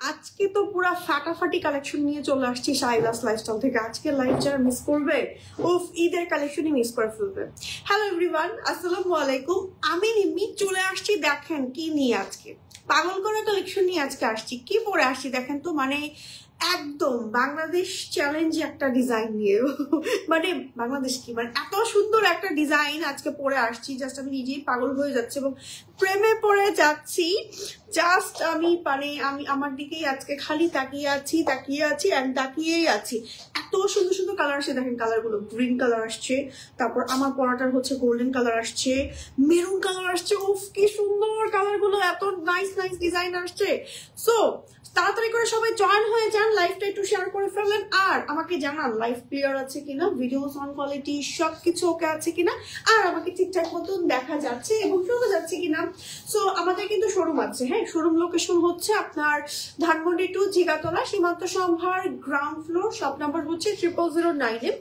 আজকে তো পুরো ফাটাফাটি কালেকশন নিয়ে চলে আসছি শাহিদাস লাইফস্টাইল থেকে। আজকে লাইভ যারা মিস করবে উফ ঈদের কালেকশনই মিস করে ফেলবে। হ্যালো এভরিওয়ান, আসসালামু আলাইকুম। আমি নিম্মি চলে আসছি। দেখেন কি নিয়ে আজকে, পাগল করা কালেকশন নিয়ে আজকে আসছি। কি পরে আসছি দেখেন তো, মানে একদম বাংলাদেশ চ্যালেঞ্জ একটা ডিজাইন নিয়ে মানে বাংলাদেশ কি, মানে এত সুন্দর একটা ডিজাইন আজকে পরে আসছি। জাস্ট আমি নিজেই পাগল হয়ে যাচ্ছি এবং প্রেমে পড়ে যাচ্ছি। জাস্ট আমি আমার দিকেই আজকে খালি তাকিয়ে আছি অ্যান্ড তাকিয়েই আছি। এত সুন্দর সুন্দর কালার আসছে, দেখেন কালারগুলো। গ্রিন কালার আসছে, তারপর আমার পরাটার হচ্ছে গোল্ডেন কালার আসছে, মেরুন কালার আসছে। উফ কি সুন্দর কালারগুলো, এত নাইস নাইস ডিজাইন আসছে। সো তাড়াতাড়ি করে সবাই জয়েন হয়ে যান, লাইভটা একটু শেয়ার করে ফেলেন আর আমাকে জানান লাইভ ক্লিয়ার আছে কিনা, ভিডিও সাউন্ড কোয়ালিটি সবকিছু ওকে আছে কিনা, আর আমাকে ঠিকঠাক মতন দেখা যাচ্ছে এবং শোনা যাচ্ছে কিনা। সো আমাদের কিন্তু শোরুম আছে, হ্যাঁ, শোরুম লোকেশন হচ্ছে আপনার Dhanmondi 2 Jigatola, Shimanto Shambhar, ground floor, shop number হচ্ছে 0009।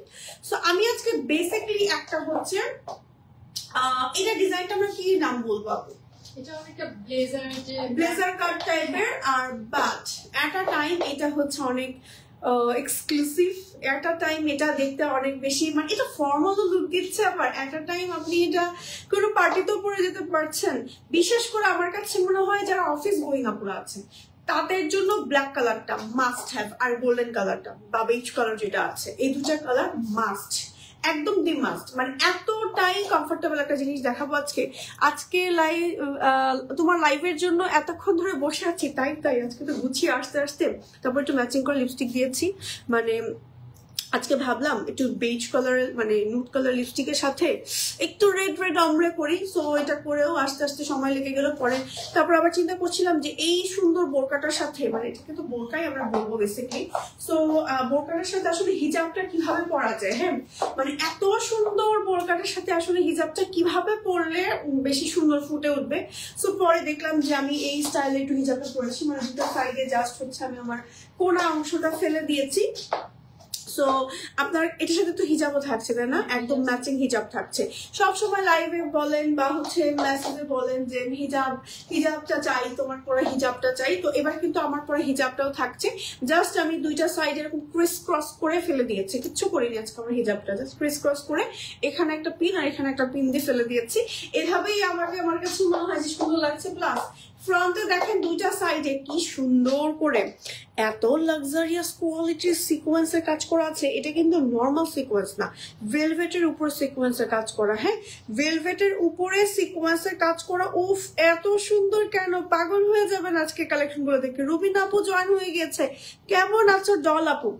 সো আমি আজকে বেসিক্যালি একটা হচ্ছে এটা ডিজাইনটা আমরা কি নাম বলবো আপু? এটা অনেকটা ব্লেজার কাট টাইপের, আর বাট এট আ টাইম এটা হচ্ছে অনেক এক্সক্লুসিভ। এট আ টাইম এটা দেখতে অনেক বেশি, মানে এটা ফর্মাল লুক দিচ্ছে, আবার এট আ টাইম আপনি এটা কোনো পার্টিতেও পরে যেতে পারছেন। বিশেষ করে আমার কাছে মনে হয় যারা অফিস গোয়িং আপুরা আছে তাদের জন্য ব্ল্যাক কালারটা মাস্ট হ্যাভ, আর গোল্ডেন কালারটা বা বেজ কালার যেটা আছে, এই দুটা কালার মাস্ট, একদম দি মাস্ট। মানে এতটাই কমফোর্টেবল একটা জিনিস দেখাবো আজকে লাইভ। তোমার লাইভের জন্য এতক্ষণ ধরে বসে আছি, তাই আজকে তো গুছিয়ে আসতে তারপর একটু ম্যাচিং করে লিপস্টিক দিয়েছি। মানে আজকে ভাবলাম একটু বেজ কালার, মানে নুড কালার লিপস্টিকের সাথে একটু রেড অমরে করি। সো এটা করেও আস্তে সময় লেগে গেল। পরে তারপর আবার চিন্তা করছিলাম যে এই সুন্দর বোরকাটার সাথে, মানে এটাকে তো বোরকাই আমরা বলবো বেসিক্যালি। সো বোরকাটার সাথে আসলে হিজাবটা কিভাবে পরা যায়, হ্যাঁ, মানে এত সুন্দর বোরকাটার সাথে আসলে হিজাবটা কিভাবে পরলে বেশি সুন্দর ফুটে উঠবে। সো পরে দেখলাম যে আমি এই স্টাইলে একটু হিজাবটা পরেছি, মানে দুটো সাইডে জাস্ট হচ্ছে আমি আমার কোনা অংশটা ফেলে দিয়েছি। সো আপনার এটার সাথে তো হিজাবও থাকছে, তাই না? একদম ম্যাচিং হিজাব থাকছে। সবসময় লাইভে বলেন বা হচ্ছে মেসেজে বলেন যে হিজাবটা চাই, তোমার পরে হিজাবটা চাই। তো এবার কিন্তু আমার পরে হিজাবটাও থাকছে। জাস্ট আমি দুইটা সাইড এরকম ক্রিস ক্রস করে ফেলে দিয়েছি, কিচ্ছু করিনি আজকে আমার হিজাবটা। জাস্ট ক্রিস ক্রস করে এখানে একটা পিন আর এখানে একটা পিন দিয়ে ফেলে দিয়েছি। এভাবেই আমার কাছে মনে হয় যে সুন্দর লাগছে। প্লাস ফ্রন্টে দেখেন দুইটা সাইডে কি সুন্দর করে এত লাক্সারিয়াস কোয়ালিটির সিকোয়েন্সের কাজ করা আছে। এটা কিন্তু নর্মাল সিকোয়েন্স না, ভেলভেটের উপর সিকোয়েন্সের কাজ করা। হ্যাঁ, ভেলভেটের উপরে সিকোয়েন্সের কাজ করা। উফ এত সুন্দর, কেন পাগল হয়ে যাবেন আজকে কালেকশন গুলো দেখে। রুবিন আপু জয়েন হয়ে গিয়েছে, কেমন আছো ডল আপু?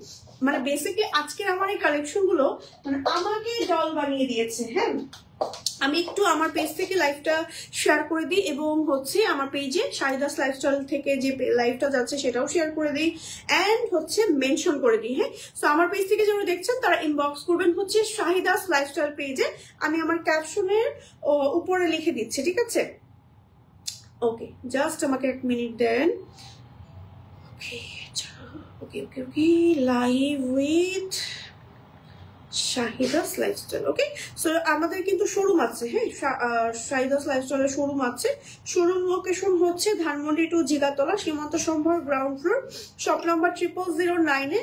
মানে বেসিক্যালি আজকে আমার এই কালেকশন গুলো মানে আমাকে ডল বানিয়ে দিয়েছে। হ্যাঁ, আমি একটু আমার পেজ থেকে লাইভটা শেয়ার করে দিই এবং হচ্ছে আমার পেজে শাহিদাস লাইফস্টাইল থেকে যে লাইভটা যাচ্ছে সেটাও শেয়ার করে দিই অ্যান্ড হচ্ছে মেনশন করে দিই। হ্যাঁ, সো আমার পেজ থেকে যারা দেখছেন তারা ইনবক্স করবেন হচ্ছে শাহিদাস লাইফস্টাইল পেজে। আমি আমার ক্যাপশনের উপরে লিখে দিচ্ছি, ঠিক আছে? ওকে, জাস্ট আমাকে 1 মিনিট দেন। Okay live with Shahida's lifestyle. Okay, so আমাদের কিন্তু শোরুম আছে। হ্যাঁ, শাহিদাস লাইফস্টাইলের শোরুম আছে। শোরুম লোকেশন হচ্ছে Dhanmondi 2 Jigatola, Shimanto Shambhar, ground floor, shop number 0009।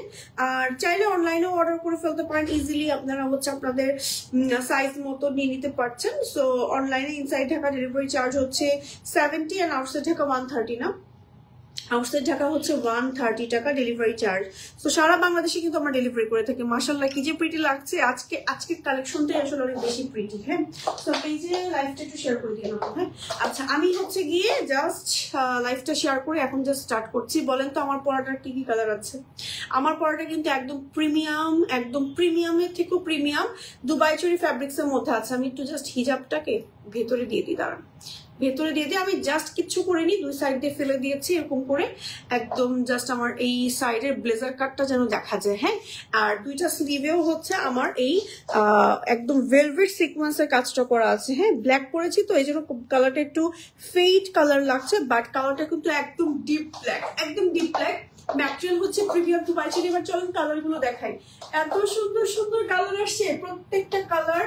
আর চাইলে অনলাইনেও অর্ডার করে ফেলতে পারেন ইজিলি। আপনারা হচ্ছে আপনাদের সাইজ মতো নিয়ে নিতে পারছেন। সো অনলাইনে ইনসাইড ঢাকা ডেলিভারি চার্জ হচ্ছে 70 অ্যান্ড আউটসাইড ঢাকা 130 না, আউটসাইড ঢাকা হচ্ছে 130 টাকা ডেলিভারি চার্জ। তো সারা বাংলাদেশে কিন্তু আমরা ডেলিভারি করে থাকি। মাশাআল্লাহ কি যে প্রিটি লাগছে আজকের কালেকশনটাই আসলে অনেক বেশি প্রিটি। হ্যাঁ, তো পেজে লাইভটা একটু শেয়ার করে দিলাম। হ্যাঁ, আচ্ছা আমি হচ্ছে গিয়ে জাস্ট লাইভটা শেয়ার করে এখন জাস্ট স্টার্ট করছি। বলেন তো আমার পরাটার কি কি কালার আছে? আমার পরাটা কিন্তু একদম প্রিমিয়াম, একদম প্রিমিয়ামের থেকেও প্রিমিয়াম দুবাই চুরি ফ্যাব্রিক্স এর মধ্যে আছে। আমি একটু জাস্ট হিজাবটাকে ভেতরে দিয়ে দিই, দাঁড়ান, ভেতরে দিয়ে দিয়ে আমি জাস্ট কিচ্ছু করিনি, দুই সাইড দিয়ে ফেলে দিয়েছি এরকম করে। একদম জাস্ট আমার এই সাইডের ব্লেজার কাটটা যেন দেখা যায়। হ্যাঁ, আর দুইটা স্লিভেও হচ্ছে আমার এই একদম ভেলভেট সিকোয়েন্সের কাজটা করা আছে। হ্যাঁ, ব্ল্যাক করেছি তো এই জন্য কালারটা একটু ফেড কালার লাগছে, বাট কালারটা কিন্তু একদম ডিপ ব্ল্যাক, একদম ডিপ ব্ল্যাক। ম্যাটেরিয়াল হচ্ছে প্রিমিয়াম দুবাই চুরি। এবার চলুন কালার গুলো দেখাই। এত সুন্দর সুন্দর কালার আসছে, প্রত্যেকটা কালার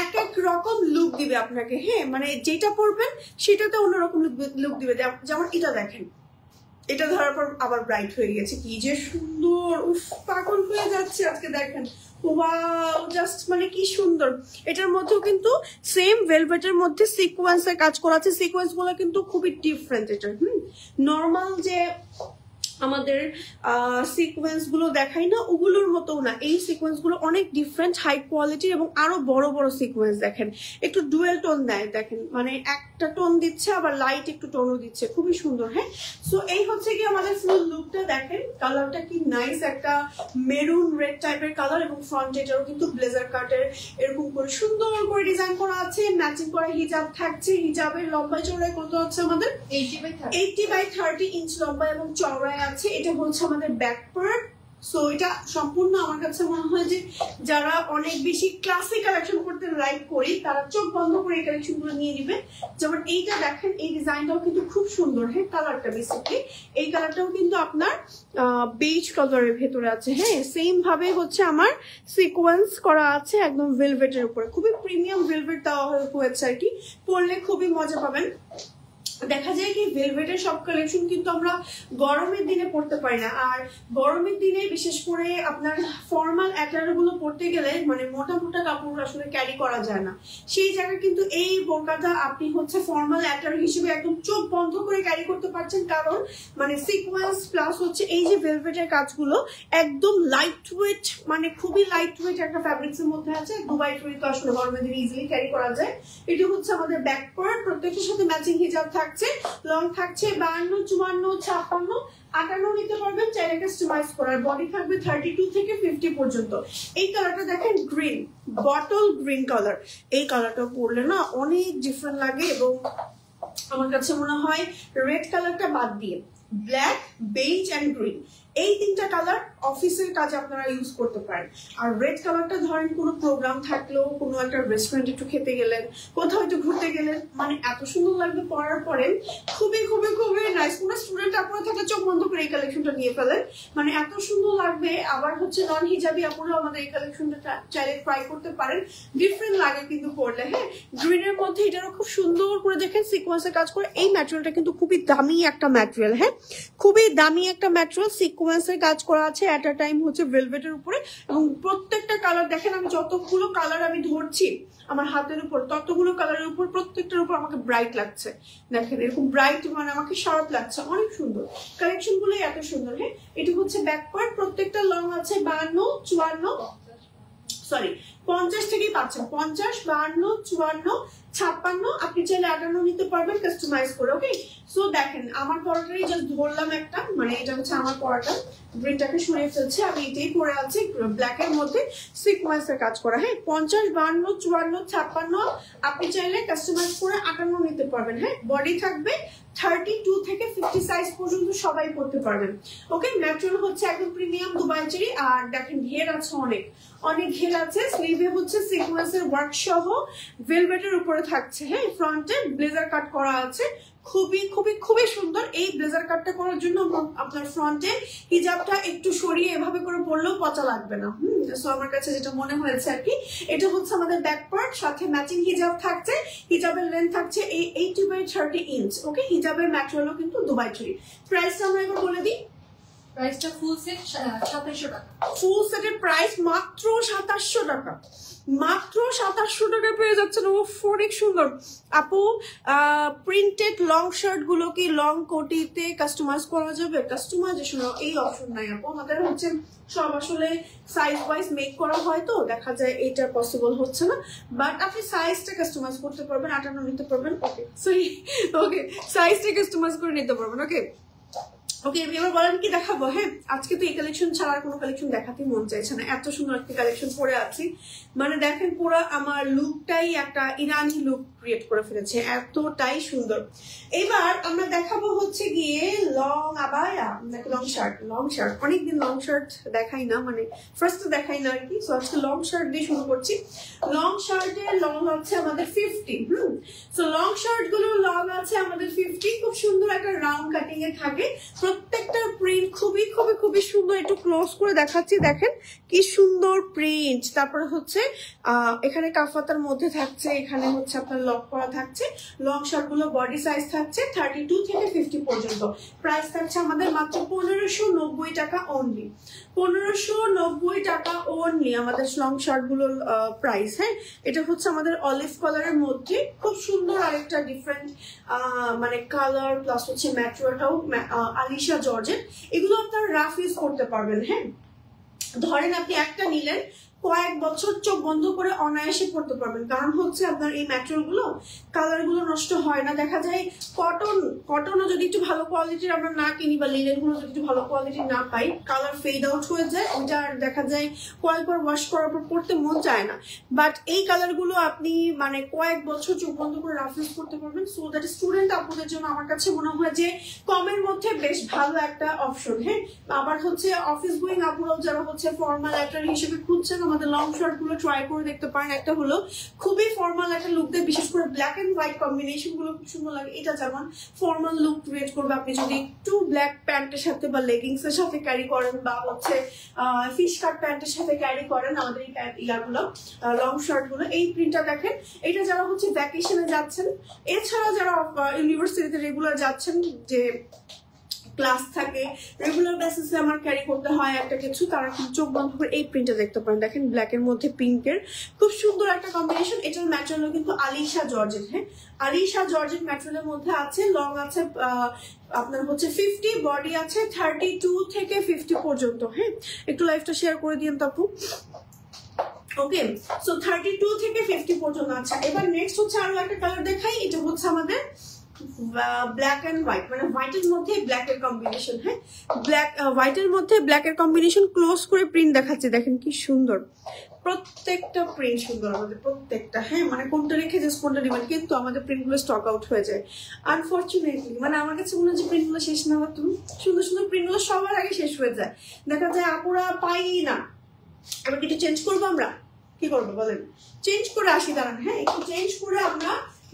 এক এক রকম লুক দিবে আপনাকে। হ্যাঁ, মানে যেটা পরবেন সেটাতে অন্যরকম লুক দিবে। যেমন এটা দেখেন, এটা ধরার পর আবার ব্রাইট হয়ে গেছে, কি যে সুন্দর, উফ পাগল হয়ে যাচ্ছে আজকে। দেখেন ওয়াও, জাস্ট মানে কি সুন্দর। এটার মধ্যেও কিন্তু সেম ভেলভেটের মধ্যে সিকোয়েন্সের কাজ করা আছে। সিকোয়েন্স গুলো কিন্তু খুবই ডিফারেন্ট। এটা নর্মাল যে আমাদের সিকোয়েন্স গুলো দেখাই না, ওগুলোর মতো না। এই সিকোয়েন্স গুলো অনেক ডিফারেন্ট, হাই কোয়ালিটির এবং আরো বড় বড় সিকোয়েন্স। দেখেন একটু ডুয়েল টোন দেয়, দেখেন মানে একটা টোন দিচ্ছে আবার লাইট একটু টোনও দিচ্ছে, খুবই সুন্দর। হ্যাঁ, সো এই হচ্ছে কি আমাদের ফুল লুকটা। দেখেন কালারটা কি নাইস, একটা মেরুন রেড টাইপের কালার এবং ফ্রন্ট এটারও কিন্তু ব্লেজার কাটের এরকম করে সুন্দর করে ডিজাইন করা আছে। ম্যাচিং করা হিজাব থাকছে। হিজাবের লম্বা চওড়ায় কত আছে আমাদের? 80/30 ইঞ্চ লম্বা এবং চওড়ায় আছে। এটা হচ্ছে আমাদের ব্যাক পার্ট। সো এটা সম্পূর্ণ আমার কাছে মনে হয় যে যারা অনেক বেশি ক্লাসিক কালেকশন করতে লাইক করি তারা চোখ বন্ধ করে এই কালেকশন গুলো নিয়ে নিবে। যেমন এইটা দেখেন, এই ডিজাইনটাও কিন্তু খুব সুন্দর। হ্যাঁ, কালারটা বেসিক্যালি এই কালারটাও কিন্তু আপনার বেজ কালারের ভেতরে আছে। হ্যাঁ, সেম ভাবে হচ্ছে আমার সিকোয়েন্স করা আছে একদম ভেলভেটের উপরে। খুবই প্রিমিয়াম ভেলভেট দেওয়া হয়েছে আর কি, পরলে খুবই মজা পাবেন। দেখা যায় কি ভেলভেটের সব কালেকশন কিন্তু আমরা গরমের দিনে পড়তে পারি না। আর গরমের দিনে বিশেষ করে আপনার ফর্মাল অ্যাটায়ার গুলো পড়তে গেলে মানে মোটা মোটা কাপড় আসলে ক্যারি করা যায় না। সেই জায়গায় কিন্তু এই বোরকাটা আপনি হচ্ছে ফর্মাল অ্যাটায়ার হিসেবে একদম চোখ বন্ধ করে ক্যারি করতে পারছেন। কারণ মানে সিকোয়েন্স প্লাস হচ্ছে এই যে ভেলভেটের কাজগুলো একদম লাইট ওয়েট, মানে খুবই লাইট ওয়েট একটা ফ্যাব্রিক্স এর মধ্যে আছে। দুবাই টুই তো আসলে গরমের দিনে ইজিলি ক্যারি করা যায়। এটা হচ্ছে আমাদের ব্যাক পার্ট, প্রত্যেকটার সাথে ম্যাচিং হিজাব থাকছে। লং থাকছে 52, 54, 56, 58 নিতে পারবেন চাইলে কাস্টমাইজ করার। বডি থাকবে 32 থেকে 50 পর্যন্ত। এই কালারটা দেখেন গ্রিন, বটল গ্রিন কালার। এই কালারটা পরলে না অনেক ডিফারেন্ট লাগে এবং আমার কাছে মনে হয় রেড কালারটা বাদ দিয়ে ব্ল্যাক, বেজ এন্ড গ্রিন এই তিনটা কালার অফিসের কাজে আপনারা ইউজ করতে পারেন। আর রেড কালারটা ধরেন কোনো প্রোগ্রাম থাকলেও, কোনো একটা রেস্টুরেন্টে একটু খেতে গেলেন, কোথাও একটু ঘুরতে গেলেন, মানে এত সুন্দর লাগবে পরার পরে। খুবই খুবই খুবই নাইস। কোনো স্টুডেন্ট আপনারা থাকলে চোখ বন্ধ করে এই কালেকশনটা নিয়ে ফেলেন, মানে এত সুন্দর লাগবে। আবার হচ্ছে নন হিজাবি আপনারা আমাদের এই কালেকশনটা চাইলে ট্রাই করতে পারেন, ডিফারেন্ট লাগে কিন্তু পরলে। হ্যাঁ, গ্রিনের মধ্যে এটারও খুব সুন্দর করে দেখেন সিকোয়েন্সের কাজ করে। এই ম্যাটেরিয়ালটা কিন্তু খুবই দামি একটা ম্যাটেরিয়াল। হ্যাঁ, খুবই দামি একটা ম্যাটেরিয়াল, সিকোয়েন্সের কাজ করা আছে এট আ টাইম হচ্ছে ভেলভেটের উপরে। এবং প্রত্যেকটা কালার দেখেন, আমি যতগুলো কালার আমি ধরছি আমার হাতের উপর, ততগুলো কালারের উপর প্রত্যেকটার উপর আমাকে ব্রাইট লাগছে। দেখেন এরকম ব্রাইট, মানে আমাকে শার্প লাগছে, অনেক সুন্দর কালেকশন গুলোই এত সুন্দর। হ্যাঁ, এটা হচ্ছে ব্যাক পার্ট। প্রত্যেকটা লং আছে 52, 54, সরি 50 থেকেই পাচ্ছেন। 50, 52, 54, 56, আপনি চাইলে 58 নিতে পারবেন কাস্টমাইজ করে। ওকে, সো দেখেন আমার পরাটাই জাস্ট ধরলাম একটা, মানে এটা হচ্ছে আমার পরাটা। গ্রিনটাকে সরিয়ে ফেলছে, আমি এটাই পরে আছি ব্ল্যাক এর মধ্যে সিকোয়েন্সের কাজ করা। হ্যাঁ, 50, 52, 54, 56 আপনি চাইলে কাস্টমাইজ করে 58 নিতে পারবেন। হ্যাঁ, বডি থাকবে 32 থেকে 50 সাইজ পর্যন্ত সবাই পড়তে পারবেন। ওকে, ম্যাটেরিয়াল হচ্ছে একদম প্রিমিয়াম দুবাই চেরি। আর দেখেন ঘের আছে, অনেক অনেক ঘের আছে। স্লিভে হচ্ছে সিকোয়েন্সের ওয়ার্ক সহ ভেলভেটের উপরে থাকছে। হ্যাঁ, ফ্রন্টে ব্লেজার কাট করা আছে, খুবই খুবই খুবই সুন্দর। এই ব্লেজার কাটটা করার জন্য আপনার ফ্রন্টে হিজাবটা একটু সরিয়ে এভাবে করে পরলেও পচা লাগবে না। সো আমার কাছে যেটা মনে হয়েছে আর কি। এটা হচ্ছে আমাদের ব্যাক পার্ট, সাথে ম্যাচিং হিজাব থাকছে। হিজাবের লেন্থ থাকছে 80/30 ইঞ্চ। ওকে, হিজাবের ম্যাটেরিয়ালও কিন্তু দুবাই চেরি। প্রাইসটা আমরা এবার বলে দিই। প্রাইসটা ফুল সেট 2700 টাকা। ফুল সেটের প্রাইস মাত্র 2700 টাকা। মাত্র 2700 টাকা পেয়ে যাচ্ছেন। ও অনেক সুন্দর। আপু, প্রিন্টেড লং শার্ট গুলো কি লং কোটিতে কাস্টমাইজ করা যাবে? কাস্টমাইজেশন এই অপশন নাই আপু, আমাদের হচ্ছে সব আসলে সাইজ ওয়াইজ মেক করা হয়, তো দেখা যায় এটা পসিবল হচ্ছে না। বাট আপনি সাইজটা কাস্টমাইজ করতে পারবেন, 58 নিতে পারবেন। ওকে, সরি, ওকে সাইজটা কাস্টমাইজ করে নিতে পারবেন। ওকে ওকে, এবার বলেন কি দেখাবো? হ্যাঁ, আজকে তো এই কালেকশন ছাড়া আর কোনো কালেকশন দেখাতে মন চাইছে না, এত সুন্দর একটা কালেকশন পরে আছি। মানে দেখেন পুরো আমার লুকটাই একটা ইরানি লুক ক্রিয়েট করে ফেলেছে, এতটাই সুন্দর। এবার আমরা দেখাবো হচ্ছে গিয়ে লং আবায়া নাকি লং শার্ট। লং শার্ট, অনেকদিন লং শার্ট দেখাই না, মানে ফার্স্ট দেখাই না আর কি। সো আজকে লং শার্ট দিয়ে শুরু করছি। লং শার্টের লং আছে আমাদের 50। সো লং শার্ট গুলো লং আছে আমাদের 50। খুব সুন্দর একটা রাউন্ড কাটিং এ থাকে। প্রত্যেকটা প্রিন্ট খুবই খুবই খুবই সুন্দর। একটু ক্লোজ করে দেখাচ্ছি, দেখেন কি সুন্দর প্রিন্ট। তারপরে হচ্ছে এখানে কাফাতার মধ্যে থাকছে, এখানে হচ্ছে আপনার লক করা থাকছে। লং শার্ট গুলো বডি সাইজ থাকছে 32 থেকে 50 পর্যন্ত। প্রাইস থাকছে আমাদের মাত্র 1590 টাকা অনলি। 1590 টাকা অনলি আমাদের লং শার্ট গুলোর প্রাইস। হ্যাঁ, এটা হচ্ছে আমাদের অলিভ কালারের মধ্যে খুব সুন্দর আরেকটা ডিফারেন্ট মানে কালার প্লাস হচ্ছে ম্যাটেরিয়ালটাও আলিশা জর্জেট। এগুলো আপনারা রাফ ইউজ করতে পারবেন। হ্যাঁ, ধরেন আপনি একটা নিলেন, কয়েক বছর চোখ বন্ধ করে অনায়াসে পড়তে পারবেন, কারণ হচ্ছে আপনার এই ম্যাটেরিয়াল গুলো কালার গুলো নষ্ট হয় না। দেখা যায় কটনও যদি একটু ভালো কোয়ালিটির আমরা না কিনি বা লিনেন গুলো যদি একটু ভালো কোয়ালিটির না পাই, কালার ফেড আউট হয়ে যায়, ওইটা দেখা যায় কয়েকবার ওয়াশ করার পর পড়তে মন চায় না। বাট এই কালার গুলো আপনি মানে কয়েক বছর চোখ বন্ধ করে রাফ ইউজ করতে পারবেন। সো দ্যাট স্টুডেন্ট আপনাদের জন্য আমার কাছে মনে হয় যে কমের মধ্যে বেশ ভালো একটা অপশন। হ্যাঁ, আবার হচ্ছে অফিস গোয়িং আপনারাও যারা হচ্ছে ফর্মাল অ্যাটায়ার হিসেবে খুঁজছেন, আমাদের লং শার্ট গুলো ট্রাই করে দেখতে পারেন। একটা হলো খুবই ফর্মাল একটা লুক দেয়, বিশেষ করে ব্ল্যাক এন্ড হোয়াইট কম্বিনেশন গুলো খুব সুন্দর লাগে। এটা যেমন ফর্মাল লুক ক্রিয়েট করবে, আপনি যদি একটু ব্ল্যাক প্যান্টের সাথে বা লেগিংস এর সাথে ক্যারি করেন বা হচ্ছে ফিশ কাট প্যান্টের সাথে ক্যারি করেন আমাদের এই ইয়াগুলো লং শার্ট গুলো। এই প্রিন্টটা দেখেন, এটা যারা হচ্ছে ভ্যাকেশনে যাচ্ছেন, এছাড়া যারা ইউনিভার্সিটিতে রেগুলার যাচ্ছেন, যে ক্লাস থাকে রেগুলার বেসিসে আমার ক্যারি করতে হয় একটা কিছু, তারা কিন্তু চোখ বন্ধ করে এই প্রিন্টটা দেখতে পারেন। দেখেন ব্ল্যাক এর মধ্যে পিঙ্কের খুব সুন্দর একটা কম্বিনেশন। এটার ম্যাটেরিয়াল কিন্তু আলিশা জর্জেট। হ্যাঁ, আলিশা জর্জেট ম্যাটেরিয়ালের মধ্যে আছে। লং আছে আপনার হচ্ছে 50, বডি আছে 32 থেকে 50 পর্যন্ত। হ্যাঁ, একটু লাইফটা শেয়ার করে দিন তাপু। ওকে, সো 32 থেকে 50 পর্যন্ত। আচ্ছা, এবার নেক্সট হচ্ছে আরো একটা কালার দেখাই। এটা হচ্ছে আমাদের ব্ল্যাক এন্ড হোয়াইট, মানে হোয়াইটের মধ্যে ব্ল্যাক এর কম্বিনেশন। হ্যাঁ, ব্ল্যাক হোয়াইটের মধ্যে ব্ল্যাক এর কম্বিনেশন। ক্লোজ করে প্রিন্ট দেখাচ্ছে, দেখেন কি সুন্দর, প্রত্যেকটা প্রিন্ট সুন্দর আমাদের প্রত্যেকটা। হ্যাঁ, মানে কোনটা রেখে জাস্ট কোনটা নেবেন, কিন্তু আমাদের প্রিন্ট গুলো স্টক আউট হয়ে যায় আনফর্চুনেটলি। মানে আমার কাছে মনে হয় যে প্রিন্ট গুলো শেষ না হতো, সুন্দর সুন্দর প্রিন্ট গুলো সবার আগে শেষ হয়ে যায়, দেখা যায় আপুরা পাই না। এবার কিছু চেঞ্জ করবো, আমরা কি করবো বলেন, চেঞ্জ করে আসি, দাঁড়ান। হ্যাঁ, একটু চেঞ্জ করে আমরা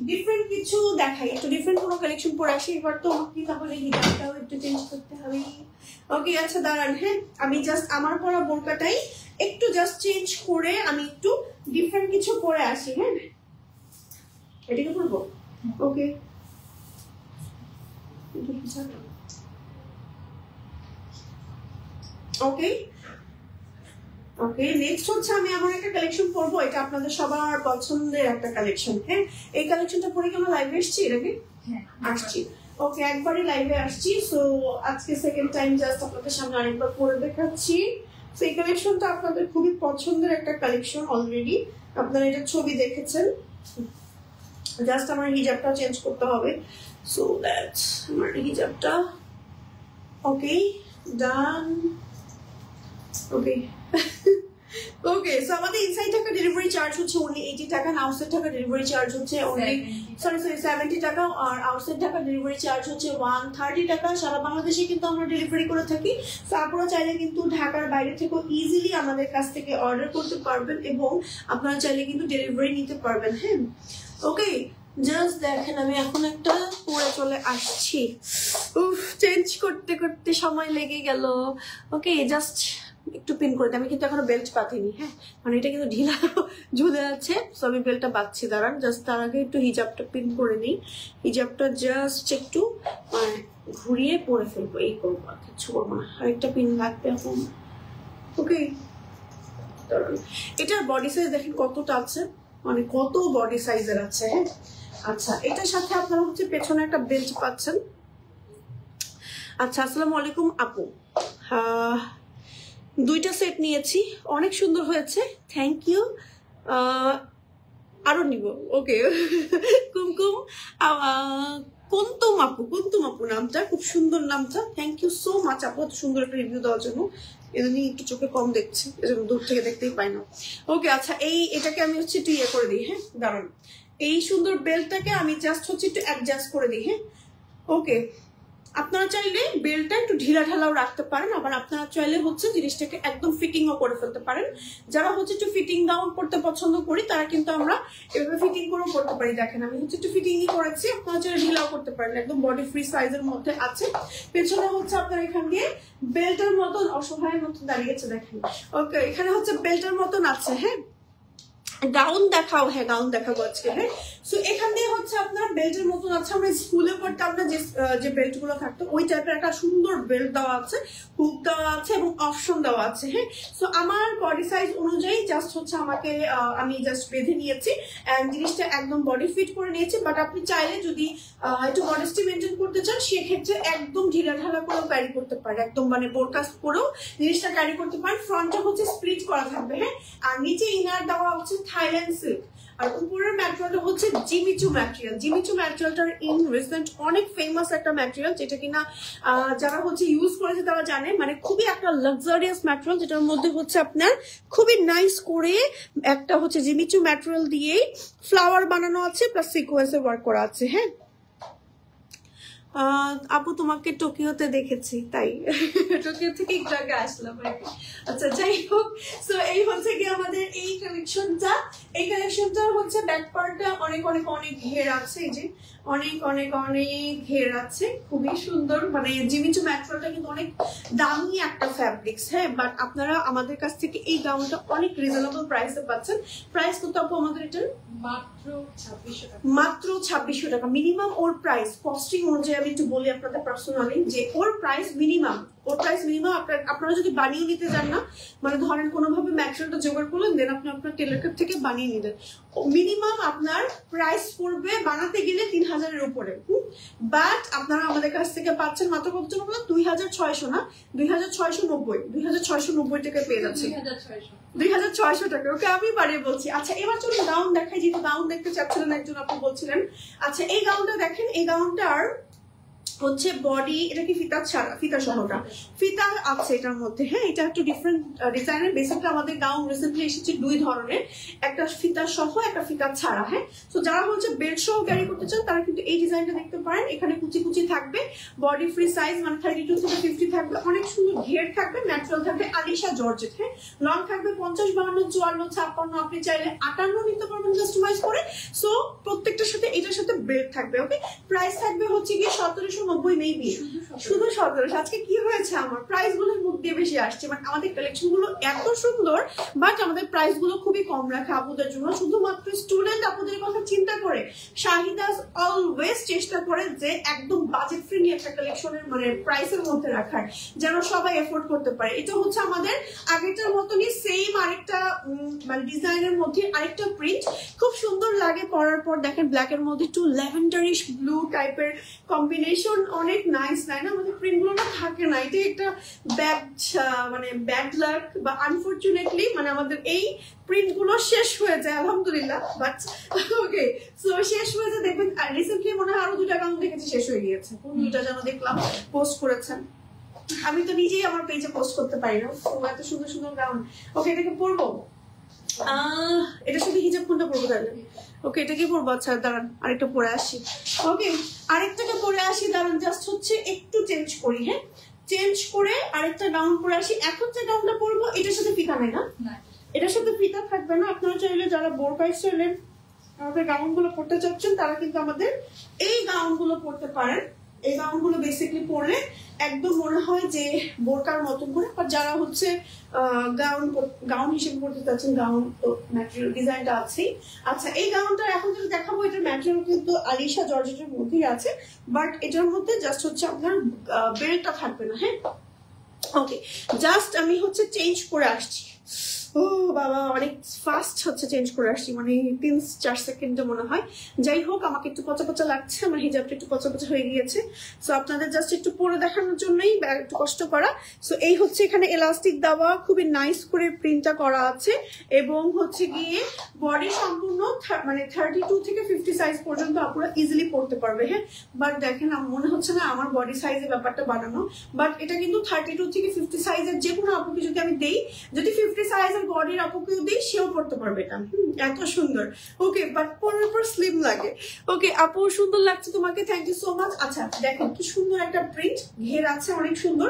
ডিফারেন্ট কিছু দেখাই, একটু ডিফারেন্ট কোনো কালেকশন পরে আসি। এবার তো আমাকে তাহলে হিজাবটাও একটু চেঞ্জ করতে হবে। ওকে, আচ্ছা দাঁড়ান। হ্যাঁ, আমি জাস্ট আমার পরা বোরকাটাই একটু জাস্ট চেঞ্জ করে আমি একটু ডিফারেন্ট কিছু পরে আসি। হ্যাঁ, এটাকে পরবো। ওকে, ওকে ওকে, নেক্সট হচ্ছে আমি এমন একটা কালেকশন পরবো, এটা আপনাদের সবার পছন্দের একটা কালেকশন। হ্যাঁ, এই কালেকশনটা পরে কি আমরা লাইভে আসছি এর আগে? হ্যাঁ, আসছি। ওকে, একবারই লাইভে আসছি। সো আজকে সেকেন্ড টাইম জাস্ট আপনাদের সামনে আরেকবার পরে দেখাচ্ছি। সো এই কালেকশনটা আপনাদের খুবই পছন্দের একটা কালেকশন, অলরেডি আপনারা এটা ছবি দেখেছেন। জাস্ট আমার হিজাবটা চেঞ্জ করতে হবে। সো দ্যাটস আমার হিজাবটা। ওকে, ডান। ওকে ওকে, সো আমাদের ইনসাইড টাকা ডেলিভারি চার্জ হচ্ছে only 80 টাকা, আউটসাইড টাকা ডেলিভারি চার্জ হচ্ছে only 70 টাকা, আর আউটসাইড টাকা ডেলিভারি চার্জ হচ্ছে 130 টাকা। সারা বাংলাদেশে কিন্তু আমরা ডেলিভারি করে থাকি। সো আপনারা চাইলে কিন্তু ঢাকার বাইরে থেকেও ইজিলি আমাদের কাছ থেকে অর্ডার করতে পারবেন এবং আপনারা চাইলে কিন্তু ডেলিভারি নিতে পারবেন। হ্যাঁ, ওকে, জাস্ট দেখেন আমি এখন একটা পরে চলে আসছি। উফ, চেঞ্জ করতে করতে সময় লেগে গেল। ওকে, জাস্ট একটু পিন করে দিই। আমি কিন্তু এখনো বেল্ট পাতিনি। হ্যাঁ, মানে এটা কিন্তু ঢিলা ঝুলে আছে, সো আমি বেল্টটা বাঁধছি। দাঁড়ান, জাস্ট তার আগে একটু হিজাবটা পিন করে নিই। হিজাবটা জাস্ট একটু মানে ঘুরিয়ে পরে ফেলবো, এই করবো, আর কিছু করবো না। আরেকটা পিন লাগবে এখন। ওকে, দাঁড়ান, এটার বডি সাইজ দেখেন কতটা আছে, মানে কত বডি সাইজের আছে। হ্যাঁ, আচ্ছা, এটার সাথে আপনারা হচ্ছে পেছনে একটা বেল্ট পাচ্ছেন। আচ্ছা, আসসালামু আলাইকুম আপু, দুইটা সেট নিয়েছি, অনেক সুন্দর হয়েছে, থ্যাংক ইউ। আরো নিব। ওকে, কুমকুম কুন্তুম আপু নামটা খুব সুন্দর, নামটা থ্যাংক ইউ সো মাচ আপু, এত সুন্দর একটা রিভিউ দেওয়ার জন্য। এজন্য একটু চোখে কম দেখছি, এজন্য দূর থেকে দেখতেই পাই না। ওকে, আচ্ছা, এটাকে আমি হচ্ছে একটু ইয়ে করে দিই। হ্যাঁ, দাঁড়ান, এই সুন্দর বেল্টটাকে আমি জাস্ট হচ্ছে একটু অ্যাডজাস্ট করে দিই। হ্যাঁ, ওকে, আপনারা চাইলে বেল্টটা একটু ঢিলা ঢালাও রাখতে পারেন, আবার আপনারা চাইলে হচ্ছে জিনিসটাকে একদম ফিটিংও করে ফেলতে পারেন। যারা হচ্ছে একটু ফিটিং গাউন পড়তে পছন্দ করি তারা কিন্তু আমরা এভাবে ফিটিং করেও করতে পারি। দেখেন আমি হচ্ছে একটু ফিটিংই করেছি, আপনারা চাইলে ঢিলাও করতে পারেন, একদম বডি ফ্রি সাইজের মধ্যে আছে। পেছনে হচ্ছে আপনার এখান দিয়ে বেল্টের মতন অসহায়ের মতন দাঁড়িয়েছে, দেখেন। ওকে, এখানে হচ্ছে বেল্টের মতন আছে। হ্যাঁ, গাউন দেখাও। হ্যাঁ, গাউন দেখাবো আজকে। হ্যাঁ, সো এখান দিয়ে হচ্ছে আপনার বেল্টের মতন আছে, আমরা স্কুলে পড়তাম না যে বেল্ট গুলো থাকতো ওই টাইপের একটা সুন্দর বেল্ট দেওয়া আছে, হুক দেওয়া আছে এবং অপশন দেওয়া আছে। হ্যাঁ, সো আমার বডি সাইজ অনুযায়ী জাস্ট হচ্ছে আমাকে আমি জাস্ট বেঁধে নিয়েছি এন্ড জিনিসটা একদম বডি ফিট করে নিয়েছি। বাট আপনি চাইলে যদি একটু মডেস্টি মেনটেন করতে চান সেক্ষেত্রে একদম ঢিলা ঢালা করেও ক্যারি করতে পারে, একদম মানে বোরকাস করেও জিনিসটা ক্যারি করতে পারেন। ফ্রন্টটা হচ্ছে স্প্লিট করা থাকবে। হ্যাঁ, আর নিচে ইনার দেওয়া হচ্ছে থাইল্যান্ড সিল্ক, আর উপরের ম্যাটেরিয়ালটা হচ্ছে জিমিচু ম্যাটেরিয়াল। জিমিচু ম্যাটেরিয়ালটার ইন রিসেন্ট অনেক ফেমাস একটা ম্যাটেরিয়াল, যেটা কিনা যারা হচ্ছে ইউজ করেছে তারা জানে, মানে খুবই একটা লাক্সারিয়াস ম্যাটেরিয়াল, যেটার মধ্যে হচ্ছে আপনার খুবই নাইস করে একটা হচ্ছে জিমিচু ম্যাটেরিয়াল দিয়ে ফ্লাওয়ার বানানো আছে প্লাস সিকোয়েন্সে ওয়ার্ক করা আছে। হ্যাঁ আপু তোমাকে টোকিওতে দেখেছি, তাই টোকিও থেকে একটু আগে আসলাম আর কি। আচ্ছা যাই হোক, সো এই হচ্ছে কি আমাদের এই কালেকশনটা। এই কালেকশনটা হচ্ছে ব্যাক পার্টটা অনেক অনেক অনেক ঘের আছে, এই যে অনেক অনেক অনেক ঘের আছে, খুবই সুন্দর। মানে জিমিচু ম্যাটেরিয়ালটা কিন্তু অনেক দামি একটা ফ্যাব্রিক্স। হ্যাঁ, বাট আপনারা আমাদের কাছ থেকে এই গাউনটা অনেক রিজনেবল প্রাইসে পাচ্ছেন। প্রাইস কত আপু আমাদের এটার? মাত্র 2600 টাকা। মাত্র 2600 টাকা মিনিমাম ওর প্রাইস। কস্টিং অনুযায়ী আমি একটু বলি আপনাদের পার্সোনালি যে ওর প্রাইস মিনিমাম আপনারা যদি বানিয়ে নিতে চান না, মানে ধরেন কোনোভাবে ম্যাটেরিয়ালটা জোগাড় করলেন দেন আপনি আপনার টেলার থেকে বানিয়ে নিলেন, মিনিমাম আপনার প্রাইস পড়বে বানাতে গেলে 3000-এর উপরে। বাট আপনারা আমাদের কাছ থেকে পাচ্ছেন মাত্র কত টাকা বললাম? 2600 না, 2690 টাকা পেয়ে যাচ্ছে। 2600 টাকা। ওকে, আমি বাড়িয়ে বলছি। আচ্ছা এবার চলুন গাউন দেখাই, যেহেতু গাউন দেখতে চাচ্ছিলেন একজন আপু বলছিলেন। আচ্ছা এই গাউনটা দেখেন, এই গাউনটার হচ্ছে বডি, এটা কি ফিতা ছাড়া? ফিতা সহটা ফিতা আছে এটার মধ্যে। হ্যাঁ, এটা একটু ডিফারেন্ট ডিজাইনের। বেসিক্যালি আমাদের গাউন রিসেন্টলি এসেছে দুই ধরনের, একটা ফিতা সহ একটা ফিতা ছাড়া। হ্যাঁ, তো যারা হচ্ছে বেল্ট সহ ক্যারি করতে চান তারা কিন্তু এই ডিজাইনটা দেখতে পারেন। এখানে কুচি কুচি থাকবে, বডি ফ্রি সাইজ মানে 32 থেকে 50 থাকবে, অনেক সুন্দর ঘের থাকবে, ন্যাচারাল থাকবে, আলিশা জর্জেট। হ্যাঁ, লং থাকবে 50, 52, 54, 56, আপনি চাইলে 58 নিতে পারবেন কাস্টমাইজ করে। সো প্রত্যেকটার সাথে এটার সাথে বেল্ট থাকবে। ওকে, প্রাইস থাকবে হচ্ছে গিয়ে 1790 মেবি, শুধু 1700। আজকে কি হয়েছে আমার প্রাইস গুলোর মুখ দিয়ে বেশি আসছে, মানে আমাদের কালেকশন গুলো এত সুন্দর বাট আমাদের প্রাইস গুলো খুবই কম রাখে আপুদের জন্য, শুধুমাত্র স্টুডেন্ট আপুদের কথা চিন্তা করে। শাহিদাস অলওয়েজ চেষ্টা করে যে একদম বাজেট ফ্রেন্ডলি একটা কালেকশনের মানে প্রাইসের মধ্যে রাখার, যেন সবাই এফোর্ড করতে পারে। এটা হচ্ছে আমাদের আগেরটার মতনই সেম আরেকটা মানে ডিজাইনের মধ্যে আরেকটা প্রিন্ট, খুব সুন্দর লাগে পরার পর। দেখেন ব্ল্যাকের মধ্যে একটু ল্যাভেন্ডারিশ ব্লু টাইপের কম্বিনেশন, অনেক নাইস লাগে না? আমাদের প্রিন্ট গুলো না থাকে না, এটা একটা ব্যাড লাক বা আনফরচুনেটলি মানে আমাদের এই প্রিন্ট গুলো শেষ হয়ে যায় আলহামদুলিল্লাহ। বাট ওকে, সো শেষ হয়ে যায়। দেখবেন রিসেন্টলি মনে হয় আরো 2টা গাউন দেখেছি শেষ হয়ে গিয়েছে, 2টা যেন দেখলাম পোস্ট করেছেন। আমি তো নিজেই আমার পেজে পোস্ট করতে পারি না, এত সুন্দর সুন্দর গাউন। ওকে, এটাকে পরবো, এটা শুধু হিজাব কোনটা পরবো তাহলে? ওকে, এটা কি পরবো? আচ্ছা দাঁড়ান আরেকটা পরে আসি। ওকে, আরেকটাকে পরে আসি, দাঁড়ান জাস্ট হচ্ছে একটু চেঞ্জ করি। হ্যাঁ, চেঞ্জ করে আরেকটা গাউন পরে আসি। এখন যে গাউনটা পরবো এটার সাথে ফিতা নেই না, এটার সাথে ফিতা থাকবে না। আপনারা চাইলে যারা বোরকা স্টাইলের আমাদের গাউন গুলো পরতে চাচ্ছেন তারা কিন্তু আমাদের এই গাউন গুলো পরতে পারেন। এই গাউন গুলো বেসিকলি পরলে একদম মনে হয় যে বোরকার মতন করে। আর যারা হচ্ছে গাউন হিসেবে পড়তে চাচ্ছেন, গাউন তো ম্যাটেরিয়াল ডিজাইনটা আছেই। আচ্ছা এই গাউনটা এখন যদি দেখাবো, এটার ম্যাটেরিয়াল কিন্তু আলিশা জর্জেটের মধ্যেই আছে, বাট এটার মধ্যে জাস্ট হচ্ছে আপনার বেল্টটা থাকবে না। হ্যাঁ, ওকে, জাস্ট আমি হচ্ছে চেঞ্জ করে আসছি। ও বাবা, অনেক ফাস্ট হচ্ছে চেঞ্জ করে আসছি, মানে 3-4 সেকেন্ডে মনে হয়। যাই হোক, আমাকে একটু পচা পচা লাগছে, আমার হিজাবটা একটু পচা পচা হয়ে গিয়েছে। সো আপনাদের জাস্ট একটু পরে দেখানোর জন্যই একটু কষ্ট করা। সো এই হচ্ছে এখানে এলাস্টিক দেওয়া, খুবই নাইস করে প্রিন্টটা করা আছে, এবং হচ্ছে গিয়ে বডি সম্পূর্ণ মানে 32 থেকে 50 সাইজ পর্যন্ত আপনারা ইজিলি পড়তে পারবে। হ্যাঁ, বাট দেখেন আমার মনে হচ্ছে না আমার বডি সাইজের ব্যাপারটা বানানো, বাট এটা কিন্তু 32 থেকে 50 সাইজের যে কোনো আপুকে যদি আমি দেই, যদি 50 সাইজের বডির আপুকেও দিই সেও পড়তে পারবে এটা, এত সুন্দর। ওকে, বাট পরার পর স্লিম লাগে। ওকে আপু, সুন্দর লাগছে তোমাকে, থ্যাংক ইউ সো মাচ। আচ্ছা দেখেন কি সুন্দর একটা প্রিন্ট, ঘের আছে অনেক সুন্দর,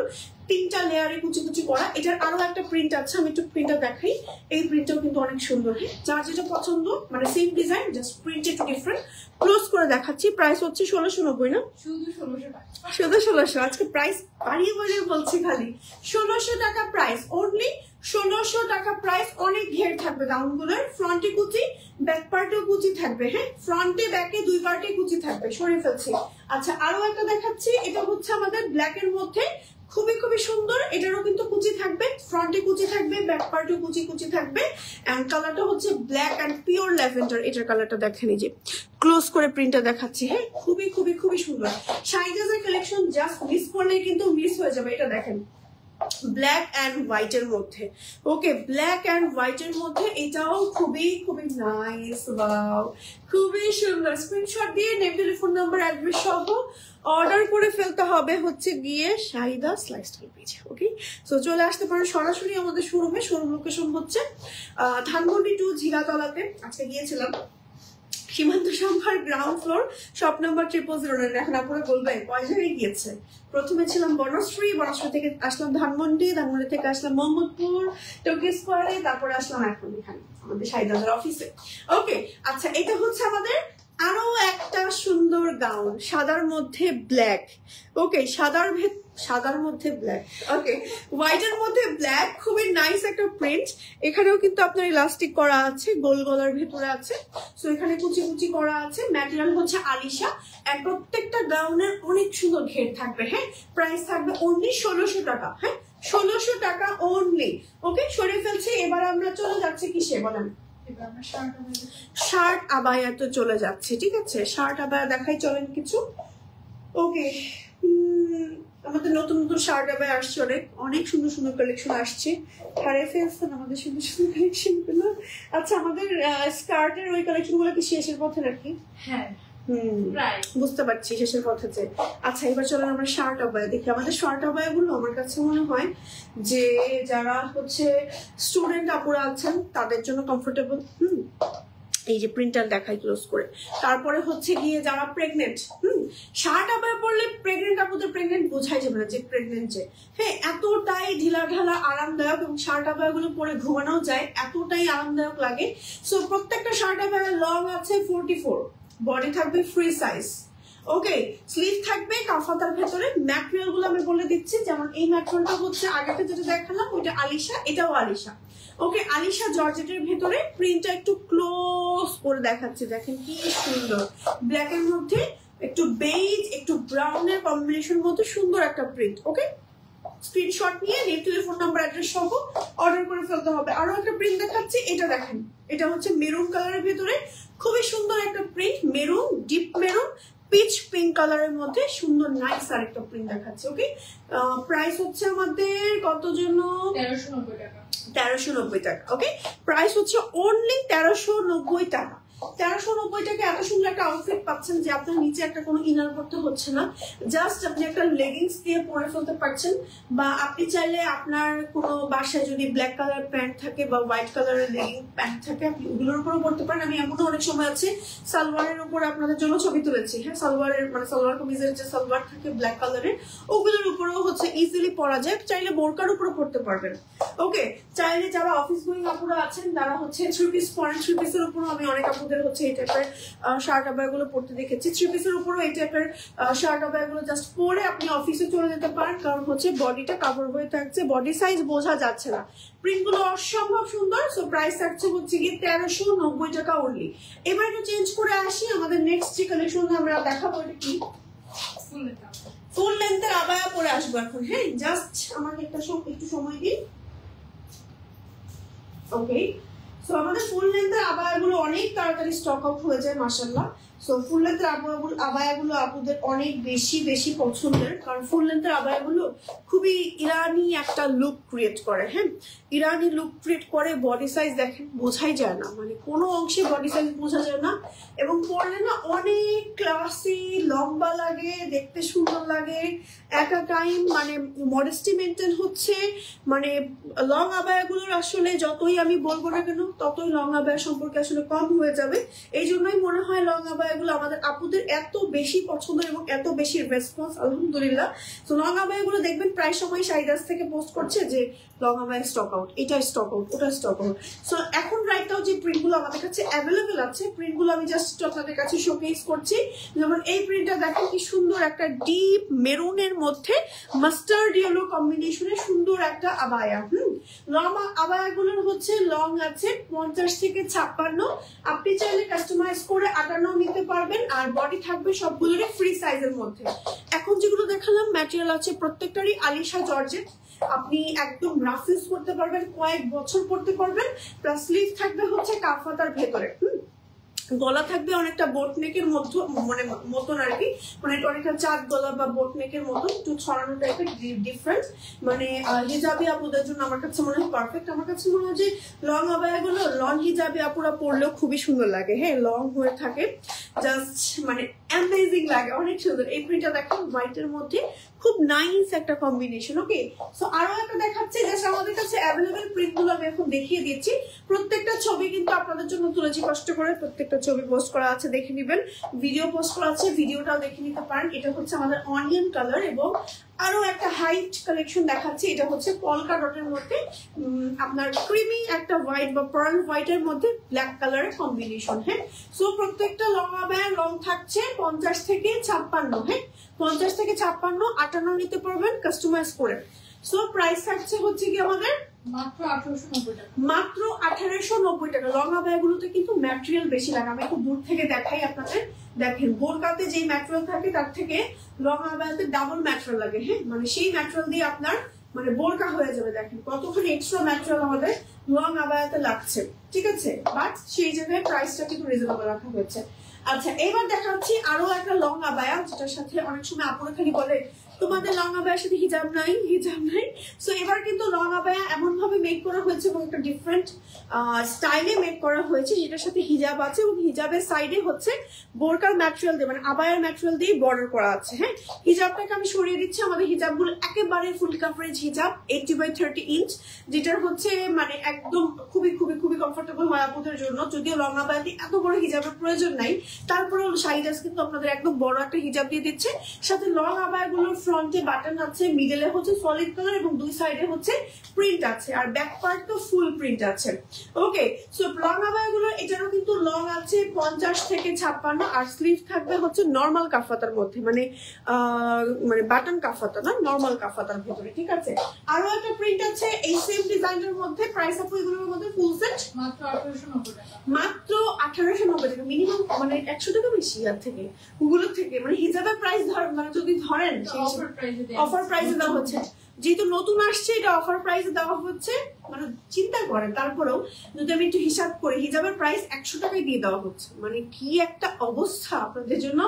3টা লেয়ারে কুচি কুচি করা। এটার আরো একটা প্রিন্ট আছে, আমি একটু প্রিন্টটা দেখাই। এই প্রিন্টটাও কিন্তু অনেক সুন্দর। যার যেটা পছন্দ, মানে সেম ডিজাইন জাস্ট প্রিন্ট একটু ডিফারেন্ট। ক্লোজ করে দেখাচ্ছি। প্রাইস হচ্ছে 1690 না, শুধু 1600 টাকা। শুধু 1600। আজকে প্রাইস বাড়িয়ে বাড়িয়ে বলছি খালি। 1600 টাকা প্রাইস, অনলি 1600 টাকা প্রাইস। অনেক ঘের থাকবে গাউনগুলোর, ফ্রন্টে কুচি, ব্যাক পার্টেও কুচি থাকবে। হ্যাঁ, ফ্রন্টে ব্যাকে দুই পার্টে কুচি থাকবে। সরে ফেলছি। আচ্ছা, আরো একটা দেখাচ্ছি। এটা হচ্ছে আমাদের ব্ল্যাক এর মধ্যে, খুবই খুবই সুন্দর। এটারও কিন্তু কুচি থাকবে, ফ্রন্টে কুচি থাকবে, ব্যাক পার্টে কুচি কুচি থাকবে। এন্ড কালারটা হচ্ছে ব্ল্যাক এন্ড পিওর ল্যাভেন্ডার। এটার কালারটা দেখেন, এই যে ক্লোজ করে প্রিন্টটা দেখাচ্ছি। হ্যাঁ, খুবই খুবই খুবই সুন্দর। শাইজাজের কালেকশন জাস্ট মিস করলে কিন্তু মিস হয়ে যাবে। এটা দেখেন, ব্ল্যাক এন্ড হোয়াইট এর মধ্যে। ওকে, ব্ল্যাক এন্ড হোয়াইট এর মধ্যে এটাও খুবই খুবই নাইস। ওয়াও, খুবই সুন্দর। স্ক্রিনশট দিয়ে নেম, টেলিফোন নাম্বার, অ্যাড্রেস সহ অর্ডার করে ফেলতে হবে হচ্ছে গিয়ে শাহিদা লাইফস্টাইল পেজে। ওকে, সো চলে আসতে পারেন সরাসরি আমাদের শোরুমে। শোরুম লোকেশন হচ্ছে ধানমন্ডি 2 ঝিগাতলাতে। আজকে গিয়েছিলাম সীমান্ত Shambhar ground floor, shop number 000। এখন আপনারা বলবেন কয় জায়গায় গিয়েছে। প্রথমে ছিলাম বনশ্রী, বনশ্রী থেকে আসলাম ধানমন্ডি, ধানমন্ডি থেকে আসলাম মোহাম্মদপুর টোকিও স্কোয়ারে, তারপরে আসলাম এখন এখানে আমাদের শাহিদাদের অফিসে। ওকে, আচ্ছা, এটা হচ্ছে আমাদের আরো একটা সুন্দর গাউন, সাদার মধ্যে ব্ল্যাক। ওকে, সাদার মধ্যে ব্ল্যাক। ওকে, হোয়াইটের মধ্যে ব্ল্যাক, খুবই নাইস একটা প্রিন্ট। এখানেও কিন্তু আপনার ইলাস্টিক করা আছে, গোল গলার ভেতরে আছে। সো এখানে কুচি কুচি করা আছে। ম্যাটেরিয়াল হচ্ছে আলিশা। আর প্রত্যেকটা গাউনের অনেক সুন্দর ঘের থাকবে। হ্যাঁ, প্রাইস থাকবে অনলি 1600 টাকা। হ্যাঁ, 1600 টাকা অনলি। ওকে, সরে ফেলছি। এবার আমরা চলে যাচ্ছি কিসে বলেন? শার্ট আবায়া তো চলে যাচ্ছে। ঠিক আছে, শার্ট আবায়া দেখাই, চলেন কিছু। ওকে, আমাদের নতুন নতুন শার্ট আবায়া আসছে, অনেক সুন্দর সুন্দর কালেকশন আসছে। হারিয়ে ফেলছেন আমাদের সুন্দর সুন্দর কালেকশন গুলো। আচ্ছা, আমাদের স্কার্টের ওই কালেকশন গুলো কি শেষের পথে নাকি? হ্যাঁ, বুঝতে পারছি শেষের পথে যে। আচ্ছা, এবার চলেন আমরা শার্ট আবায়া দেখি। আমাদের শার্ট আবায়া গুলো আমার কাছে মনে হয় যে যারা হচ্ছে স্টুডেন্ট আপুরা আছেন তাদের জন্য কমফোর্টেবল। এই যে প্রিন্টার দেখাই ক্লোজ করে। তারপরে হচ্ছে গিয়ে যারা প্রেগনেন্ট, শার্ট আবায়া পরলে প্রেগনেন্ট আপুদের প্রেগনেন্ট বোঝাই যাবে না যে প্রেগনেন্ট যে। হ্যাঁ, এতটাই ঢিলা ঢালা আরামদায়ক, এবং শার্ট আবায়া গুলো পরে ঘুমানো যায়, এতটাই আরামদায়ক লাগে। সো প্রত্যেকটা শার্ট আবায়া লং আছে 44, বডি থাকবে ফ্রি সাইজ। ওকে, স্লিভ থাকবে কাফাতার ভেতরে। ম্যাটেরিয়াল গুলো আমি বলে দিচ্ছি, যেমন এই ম্যাটেরিয়ালটা হচ্ছে আগেটা যেটা দেখালাম ওইটা আলিশা, এটাও আলিশা। ওকে, আলিশা জর্জেটের ভেতরে। প্রিন্টটা একটু ক্লোজ করে দেখাচ্ছি, দেখেন কি সুন্দর। ব্ল্যাক এর মধ্যে একটু বেজ, একটু ব্রাউনের কম্বিনেশন মধ্যে সুন্দর একটা প্রিন্ট। ওকে, স্ক্রিনশট নিয়ে নেম, টেলিফোন নাম্বার, অ্যাড্রেস সহ অর্ডার করে ফেলতে হবে। আরো একটা প্রিন্ট দেখাচ্ছি, এটা দেখেন। এটা হচ্ছে মেরুন কালারের ভেতরে, খুবই সুন্দর একটা print. Maroon, deep maroon, pitch pink কালারের মধ্যে সুন্দর নাইস আরেকটা প্রিন্ট দেখাচ্ছে। ওকে, প্রাইস হচ্ছে আমাদের কত জন্য? 1390 টাকা। 1390 টাকা। ওকে, প্রাইস হচ্ছে অনলি 1390 টাকা। 1390 টাকা এত সুন্দর একটা আউটফিট পাচ্ছেন যে আপনার নিচে একটা কোনো ইনার করতে হচ্ছে না, জাস্ট আপনি একটা লেগিংস দিয়ে পরে ফেলতে পারছেন। বা আপনি চাইলে আপনার কোনো বাসায় যদি ব্ল্যাক কালার প্যান্ট থাকে বা হোয়াইট কালারের লেগিং প্যান্ট থাকে, আপনি ওগুলোর উপরও পরতে পারেন। আমি এমনও অনেক সময় আছে সালোয়ারের উপর আপনাদের জন্য ছবি তুলেছি। হ্যাঁ, সালোয়ারের মানে সালোয়ার কামিজের যে সালোয়ার থাকে ব্ল্যাক কালারের, ওগুলোর উপরেও হচ্ছে ইজিলি পরা যায়। চাইলে বোরকার উপরও পরতে পারবেন। ওকে, চাইলে যারা অফিস গোয়িং আপুরা আছেন তারা হচ্ছে 3 পিস পরেন, 3 পিসের উপরও আমি অনেক আপুদের হচ্ছে এই টাইপের শার্ট আবায়া গুলো পরতে দেখেছি। 3 পিসের উপরও এই টাইপের শার্ট আবায়া গুলো জাস্ট পরে আপনি অফিসে চলে যেতে পারেন, কারণ হচ্ছে বডিটা কভার হয়ে থাকছে, বডি সাইজ বোঝা যাচ্ছে না। প্রিন্ট গুলো অসম্ভব সুন্দর। সো প্রাইস থাকছে হচ্ছে গিয়ে 1390 টাকা অনলি। এবার একটু চেঞ্জ করে আসি, আমাদের নেক্সট যে কালেকশন আমরা দেখাবো এটা কি? ফুল লেন্থের আবায়া পরে আসবো এখন। হ্যাঁ, জাস্ট আমাকে একটু সময় দিন। ওকে, সো আমাদের ফুল লেন্থের আবায়াগুলো অনেক তাড়াতাড়ি স্টক আউট হয়ে যায় মাশাআল্লাহ। সো ফুল লেন্থের আবায়াগুলো আপুদের অনেক বেশি বেশি পছন্দের, কারণ ফুল লেন্থের আবায়াগুলো খুবই ইরানি একটা লুক ক্রিয়েট করে। হ্যাঁ, ইরানি লুক ক্রিয়েট করে। বডি সাইজ দেখেন, বোঝাই যায় না, মানে কোনো অংশে বডি সাইজ বোঝা যায় না, এবং পরলে না অনেক ক্লাসি, লম্বা লাগে, দেখতে সুন্দর লাগে। একটা টাইম মানে মডেস্টি মেনটেন হচ্ছে। মানে লং আবায়াগুলোর আসলে যতই আমি বলবো না কেন, ততই লং আবায়া সম্পর্কে আসলে কম হয়ে যাবে। এই জন্যই মনে হয় লং আবায়া আবায়াগুলো আমাদের আপুদের এত বেশি পছন্দ এবং এত বেশি রেসপন্স, আলহামদুলিল্লাহ। তো লং আবায়াগুলো দেখবেন প্রায় সময় শাইদাস থেকে পোস্ট করছে যে লং আবায়া স্টক আউট, এটা স্টক আউট, ওটা স্টক আউট। সো এখন রাইট নাও যে প্রিন্টগুলো আমাদের কাছে অ্যাভেলেবেল আছে, প্রিন্টগুলো আমি জাস্ট আপনাদের কাছে শোকেস করছি। যেমন এই প্রিন্টটা দেখেন কি সুন্দর, একটা ডিপ মেরুনের মধ্যে মাস্টার্ড ইয়েলো কম্বিনেশনের সুন্দর একটা আবায়া। লং আবায়াগুলোর হচ্ছে লং আছে 50 থেকে 56। আপনি চাইলে কাস্টমাইজ করে 58 নিতে পারবেন, আর বডি থাকবে সবগুলোরই ফ্রি সাইজের মধ্যে। এখন যেগুলো দেখালাম ম্যাটেরিয়াল আছে প্রত্যেকটারই আলিশা জর্জেট, আপনি একদম রাফ ইউজ করতে পারবেন, কয়েক বছর পরতে পারবেন। প্লাস স্লিভ থাকবে হচ্ছে কাফাতার ভেতরে, গলা থাকবে অনেকটা বোট নেকের মধ্যে মানে মতন আর কি, মানে অনেকটা চাঁদ গলা বা বোট নেকের মতন, একটু ছড়ানো টাইপের ডিফারেন্ট। মানে হিজাবি আপুদের জন্য আমার কাছে মনে হয় পারফেক্ট। আমার কাছে মনে হয় যে লং আবায়াগুলো লং হিজাবি আপুরা পরলেও খুবই সুন্দর লাগে। হ্যাঁ, লং হয়ে থাকে, জাস্ট মানে অ্যামেজিং লাগে, অনেক সুন্দর। এই প্রিন্টটা দেখেন হোয়াইটের মধ্যে খুব নাইস একটা কম্বিনেশন। ওকে, সো আরো একটা দেখাচ্ছি, জাস্ট আমাদের কাছে অ্যাভেলেবেল প্রিন্টগুলো আমি এখন দেখিয়ে দিচ্ছি। প্রত্যেকটা ছবি কিন্তু আপনাদের জন্য তুলেছি কষ্ট করে, প্রত্যেকটা ছবি পোস্ট করা আছে, দেখে নিবেন। ভিডিও পোস্ট করা আছে, ভিডিওটাও দেখে নিতে পারেন। এটা হচ্ছে আমাদের অনিয়ন কালার, এবং আরো একটা হাইট কালেকশন দেখাচ্ছি। এটা হচ্ছে পলকা ডটের মধ্যে আপনার ক্রিমি একটা হোয়াইট বা পার্ল হোয়াইটের মধ্যে ব্ল্যাক কালারের কম্বিনেশন। হ্যাঁ, সো প্রত্যেকটা লং আবায়া লং থাকছে 50 থেকে 56। হ্যাঁ, 50 থেকে 56, 58 নিতে পারবেন কাস্টমাইজ করে। সো প্রাইস থাকছে হচ্ছে কি আমাদের মাত্র 1890 টাকা। মাত্র 1890 টাকা। লং আবায়াগুলোতে কিন্তু ম্যাটেরিয়াল বেশি লাগে, আমি একটু দূর থেকে দেখাই আপনাদের। দেখেন বোরকাতে যে ম্যাটেরিয়াল থাকে তার থেকে লং আবায়াতে ডাবল ম্যাটেরিয়াল লাগে। হ্যাঁ, মানে সেই ম্যাটেরিয়াল দিয়ে আপনার মানে বোরকা হয়ে যাবে। দেখেন কতখানি এক্সট্রা ম্যাটেরিয়াল আমাদের লং আবায়াতে লাগছে, ঠিক আছে। বাট সেই জায়গায় প্রাইসটা কিন্তু রিজনেবল রাখা হয়েছে। আচ্ছা, এবার দেখাচ্ছি আরো একটা লং আবায়া, যেটার সাথে অনেক সময় আপুরা খালি বলে তোমাদের লং আবায়ার সাথে হিজাব নাই, হিজাব নাই। সো এবার কিন্তু লং আবায়া এমন ভাবে মেক করা হয়েছে এবং একটা ডিফারেন্ট স্টাইলে মেক করা হয়েছে, যেটার সাথে হিজাব আছে এবং হিজাবের সাইডে হচ্ছে বোরকার ম্যাটেরিয়াল দিয়ে মানে আবায়ার ম্যাটেরিয়াল দিয়ে বর্ডার করা আছে। হ্যাঁ, হিজাবটাকে আমি সরিয়ে দিচ্ছি। আমাদের হিজাবগুলো একেবারে ফুল কাভারেজ হিজাব 80/30 ইঞ্চ, যেটার হচ্ছে মানে একদম খুবই খুবই খুবই কমফোর্টেবল হয় আপুদের জন্য। যদিও লং আবায়াতে এত বড় হিজাবের প্রয়োজন নাই, তারপরেও শাইদাস কিন্তু আপনাদের একদম বড় একটা হিজাব দিয়ে দিচ্ছে। সাথে লং আবায়াগুলোর ফ্রন্টে বাটন আছে, মিডলে হচ্ছে সলিড কালার এবং দুই সাইডে হচ্ছে প্রিন্ট আছে, আর ব্যাক পার্ট তো ফুল প্রিন্ট আছে। ওকে, সো লং আবায়াগুলো এটারও কিন্তু লং আছে 50 থেকে 56, আর স্লিভ থাকবে হচ্ছে নরমাল কাফাতার মধ্যে, মানে মানে বাটন কাফাতা না, নরমাল কাফাতার ভিতরে, ঠিক আছে। আরো একটা প্রিন্ট আছে এই সেম ডিজাইনের মধ্যে। প্রাইস আপু এগুলোর মধ্যে ফুল সেট মাত্র 1890 টাকা। মাত্র 1890 টাকা, মিনিমাম মানে 100 টাকা বেশি আর থেকে ওগুলোর থেকে। মানে হিজাবের প্রাইস মানে যদি ধরেন অফার প্রাইসে দেওয়া হচ্ছে, যেহেতু নতুন আসছে এটা অফার প্রাইসে দেওয়া হচ্ছে, মানে চিন্তা করেন। তারপরেও যদি আমি একটু হিসাব করি, হিজাবের প্রাইস 100 টাকায় দিয়ে দেওয়া হচ্ছে, মানে কি একটা অবস্থা আপনাদের জন্য।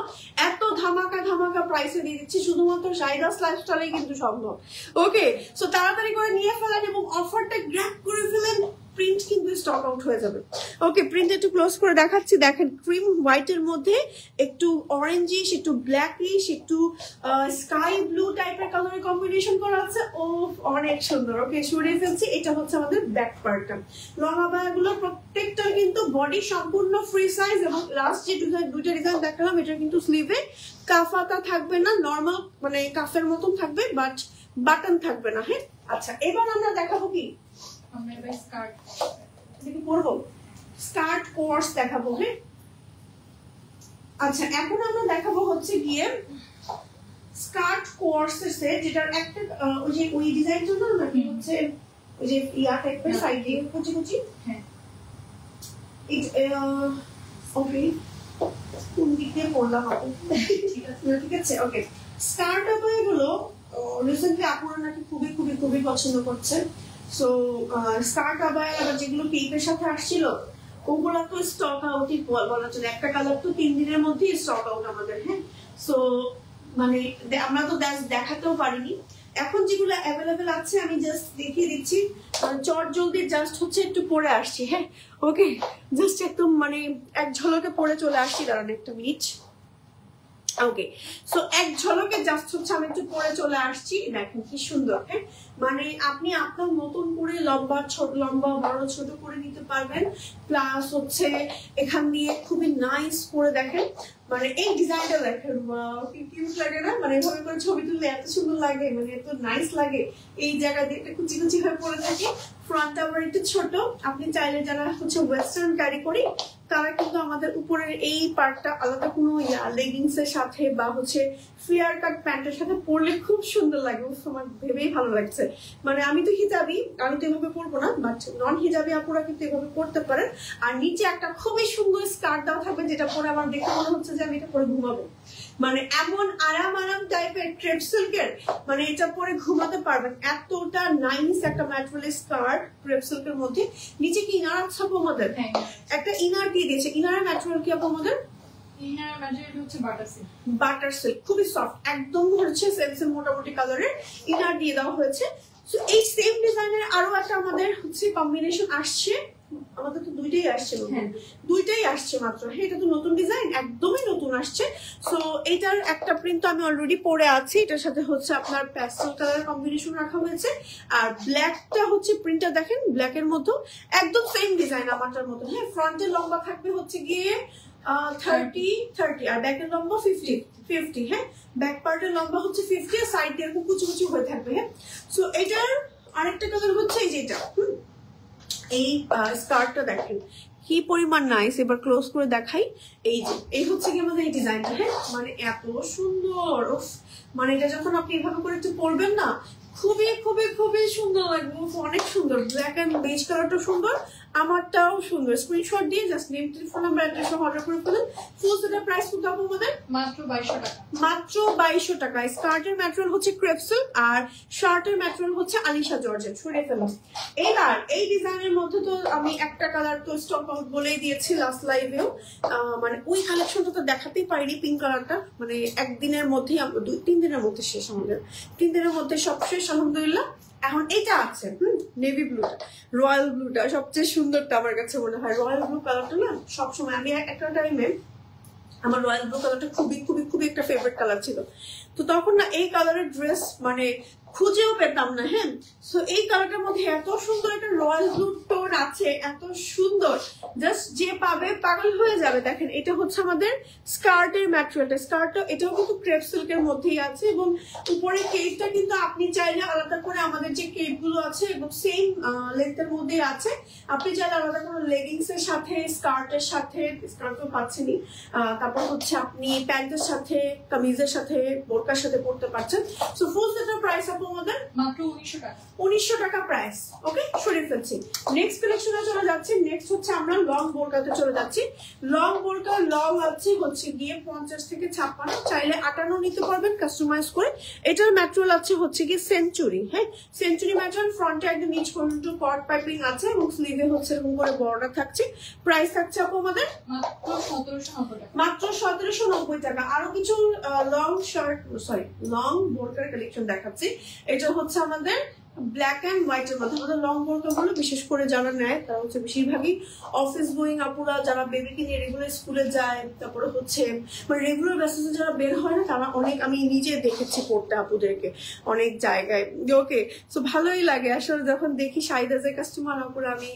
এত ধামাকা ধামাকা প্রাইসে দিয়ে দিচ্ছি শুধুমাত্র শাইদাস লাইফস্টাইলে কিন্তু সম্ভব। ওকে, সো তাড়াতাড়ি করে নিয়ে ফেলেন এবং অফারটা গ্র্যাব করে ফেলেন, প্রিন্ট কিন্তু স্টক আউট হয়ে যাবে। ওকে, প্রিন্ট একটু ক্লোজ করে দেখাচ্ছি। দেখেন ক্রিম হোয়াইটের মধ্যে একটু অরেঞ্জিশ, একটু ব্ল্যাকিশ, একটু স্কাই ব্লু টাইপের কালারের কম্বিনেশন করা আছে। ও অনেক সুন্দর। ওকে, সরিয়ে ফেলছি। এটা হচ্ছে আমাদের ব্যাক পার্টটা। লং আবায়াগুলো প্রত্যেকটা কিন্তু বডি সম্পূর্ণ ফ্রি সাইজ, এবং লাস্ট যে দুইটা ডিজাইন দেখালাম এটা কিন্তু স্লিভে কাফাতা থাকবে না, নর্মাল মানে কাফের মতন থাকবে, বাট বাটন থাকবে না। হ্যাঁ, আচ্ছা এবার আমরা দেখাবো কি স্কার্ট কোর্স দেখাবো। হ্যাঁ, আচ্ছা এখন আমরা দেখাবো হচ্ছে গিয়ে স্কার্ট কোর্স এর সেট, যেটার একটা ওই যে ওই ডিজাইন জন্য নাকি হচ্ছে ওই যে ইয়া টাইপের সাইড দিয়ে কুচি কুচি। হ্যাঁ, ওকে, কোন দিক দিয়ে পড়লাম আপু? ঠিক আছে। ওকে, স্কার্ট এগুলো রিসেন্টলি আপনারা নাকি খুবই খুবই খুবই পছন্দ করছেন। সো স্কার্ট আবায়া আবার যেগুলো পিপের সাথে আসছিল ওগুলো তো স্টক আউটই বলা চলে। একটা কালার তো 3 দিনের মধ্যেই স্টক আউট আমাদের। হ্যাঁ, সো মানে আমরা তো দেখাতেও পারিনি। এখন যেগুলো অ্যাভেলেবেল আছে আমি জাস্ট দেখিয়ে দিচ্ছি, চট জলদি জাস্ট হচ্ছে একটু পরে আসছি। হ্যাঁ, ওকে, জাস্ট একদম মানে এক ঝলকে পরে চলে আসছি। দাঁড়ান একটা মিনিট। ওকে, সো এক ঝলকে জাস্ট হচ্ছে আমি একটু পরে চলে আসছি, দেখেন কি সুন্দর। হ্যাঁ, মানে আপনি আপনার মতন করে লম্বা ছোট, লম্বা বড় ছোট করে নিতে পারবেন। প্লাস হচ্ছে এখান দিয়ে খুবই নাইস করে দেখেন, মানে এই ডিজাইনটা দেখেন, কি কিউট লাগে না? মানে এভাবে করে ছবি তুললে এত সুন্দর লাগে, মানে এত নাইস লাগে। এই জায়গা দিয়ে একটা কুচি কুচি হয়ে পড়ে থাকে, ফ্রন্ট আবার একটু ছোট। আপনি চাইলে যারা হচ্ছে ওয়েস্টার্ন ক্যারি করি তারা কিন্তু আমাদের উপরের এই পার্টটা আলাদা কোনো লেগিংস এর সাথে বা হচ্ছে ফ্লেয়ার কাট প্যান্টের সাথে পরলে খুব সুন্দর লাগে। আমার ভেবেই ভালো লাগছে। মানে আমি তো হিজাবি, আমি তো এভাবে পরবো না, বাট নন হিজাবি আপুরা কিন্তু এভাবে পরতে পারেন। আর নিচে একটা খুবই সুন্দর স্কার্ট দেওয়া থাকবে, যেটা পরে আমার দেখে মনে হচ্ছে যে আমি এটা পরে ঘুমাবো। মানে এমন আরাম আরাম টাইপের ক্রেপ সিল্কের, মানে এটা পরে ঘুমাতে পারবেন, এতটা নাইস একটা ম্যাটেরিয়াল স্কার্ট ক্রেপ সিল্কের মধ্যে। নিচে কি ইনার আছে আমাদের, একটা ইনার দিয়ে দিয়েছে। ইনার ম্যাটেরিয়াল কি আপু আমাদের? ইনার ম্যাটেরিয়াল হচ্ছে বাটার সিল্ক। বাটার সিল্ক, খুবই সফট, একদম হচ্ছে সেম মোটামুটি কালারের ইনার দিয়ে দেওয়া হয়েছে। সো এই সেম ডিজাইনের আরো একটা আমাদের হচ্ছে কম্বিনেশন আসছে। আমাদের তো দুইটাই আসছে, দুইটাই আসছে মাত্র। হ্যাঁ, এটা তো নতুন ডিজাইন, একদমই নতুন আসছে। সো এটার একটা প্রিন্ট তো আমি অলরেডি পরে আছি, এটার সাথে হচ্ছে আপনার প্যাস্টেল কালার কম্বিনেশন রাখা হয়েছে। আর ব্ল্যাকটা হচ্ছে প্রিন্টটা দেখেন, ব্ল্যাকের মতো একদম সেম ডিজাইন আমারটার মতো। হ্যাঁ, ফ্রন্টের লম্বা থাকবে হচ্ছে গিয়ে 30 আর ব্যাকের লম্বা 50। হ্যাঁ, ব্যাক পার্টের লম্বা হচ্ছে 50 আর সাইড দিয়ে এরকম কুচি কুচি হয়ে থাকবে। হ্যাঁ, সো এটার আরেকটা কালার হচ্ছে এই যেটা, এই স্কার্টটা দেখেন কি পরিমাণ নাইস। এবার ক্লোজ করে দেখাই, এই যে এই হচ্ছে কি আমাদের এই ডিজাইনটা। হ্যাঁ, মানে এত সুন্দর, মানে এটা যখন আপনি এভাবে করে একটু পরবেন না, খুবই খুবই খুবই সুন্দর লাগবে, অনেক সুন্দর। ব্ল্যাক এন্ড বেজ কালারটা সুন্দর, আমারটাও সুন্দর। স্ক্রিনশট দিয়ে just name, telephone number, address সহ অর্ডার করে ফেলেন। ফুল সেটের প্রাইস কত হবে আমাদের? মাত্র 2200 টাকা। মাত্র 2200 টাকা। স্কার্টের ম্যাটেরিয়াল হচ্ছে ক্রেপ সিল্ক আর শার্টের ম্যাটেরিয়াল হচ্ছে আলিশা জর্জেট। সরিয়ে ফেলাম। এবার এই ডিজাইনের মধ্যে তো আমি একটা কালার তো স্টক আউট বলেই দিয়েছি লাস্ট লাইভেও, মানে ওই কালেকশনটা তো দেখাতেই পারিনি, পিঙ্ক কালারটা। মানে একদিনের মধ্যেই, 2-3 দিনের মধ্যে শেষ, আমাদের 3 দিনের মধ্যে সব শেষ আলহামদুলিল্লাহ। এখন এটা আছে নেভি ব্লুটা, রয়্যাল ব্লুটা সবচেয়ে সুন্দরটা আমার কাছে মনে হয়। রয়্যাল ব্লু কালারটা না সবসময়, আমি একটা টাইমে আমার রয়্যাল ব্লু কালারটা খুবই খুবই খুবই একটা ফেভারিট কালার ছিল। তো তখন না এই কালারের ড্রেস মানে খুঁজেও পেতাম না। হ্যাঁ, সো এই কালারটার মধ্যে এত সুন্দর একটা রয়্যাল ব্লু টোন আছে, এত সুন্দর, জাস্ট যে পাবে পাগল হয়ে যাবে। দেখেন, এটা হচ্ছে আমাদের স্কার্টের ম্যাটেরিয়ালটা। স্কার্টটা এটাও কিন্তু ক্রেপ সিল্কের মধ্যেই আছে, এবং উপরে কেপটা কিন্তু আপনি চাইলে আলাদা করে, আমাদের যে কেপ গুলো আছে এবং সেম লেন্থের মধ্যেই আছে, আপনি চাইলে আলাদা করে লেগিংস এর সাথে, স্কার্টের সাথে, স্কার্ট তো পাচ্ছেনই, তারপর হচ্ছে আপনি প্যান্টের সাথে, কামিজের সাথে, বোরকার সাথে পরতে পারছেন। সো ফুল সেটের প্রাইস আপু আমাদের মাত্র 1900 টাকা। 1900 টাকা প্রাইস। ওকে, সরিয়ে ফেলছি। নেক্সট কালেকশনে চলে যাচ্ছি। নেক্সট হচ্ছে আমরা লং বোরকাতে চলে যাচ্ছি। লং বোরকা লং আছে হচ্ছে গিয়ে 50 থেকে 56, চাইলে 58 নিতে পারবেন কাস্টমাইজ করে। এটার ম্যাটেরিয়াল আছে হচ্ছে গিয়ে সেঞ্চুরি। হ্যাঁ, সেঞ্চুরি ম্যাটেরিয়াল, ফ্রন্টে একদম নিচ পর্যন্ত কট পাইপিং আছে এবং স্লিভে হচ্ছে এরকম করে বর্ডার থাকছে। প্রাইস থাকছে আপু আমাদের মাত্র 1790 টাকা। মাত্র 1790 টাকা। আরো কিছু লং শার্ট, সরি লং বোরকার কালেকশন দেখাচ্ছি। এটা হচ্ছে আমাদের ব্ল্যাক এন্ড হোয়াইট এর মধ্যে। আমাদের লং বোরকা গুলো বিশেষ করে যারা নেয় তারা হচ্ছে বেশিরভাগই অফিস গোয়িং আপুরা, যারা বেবিকে নিয়ে রেগুলার স্কুলে যায়, তারপরে হচ্ছে মানে রেগুলার বেসিসে যারা বের হয় না, তারা অনেক, আমি নিজে দেখেছি পড়তে আপুদেরকে অনেক জায়গায়। ওকে, সো ভালোই লাগে আসলে যখন দেখি সাইদাজের কাস্টমার আপুরা, আমি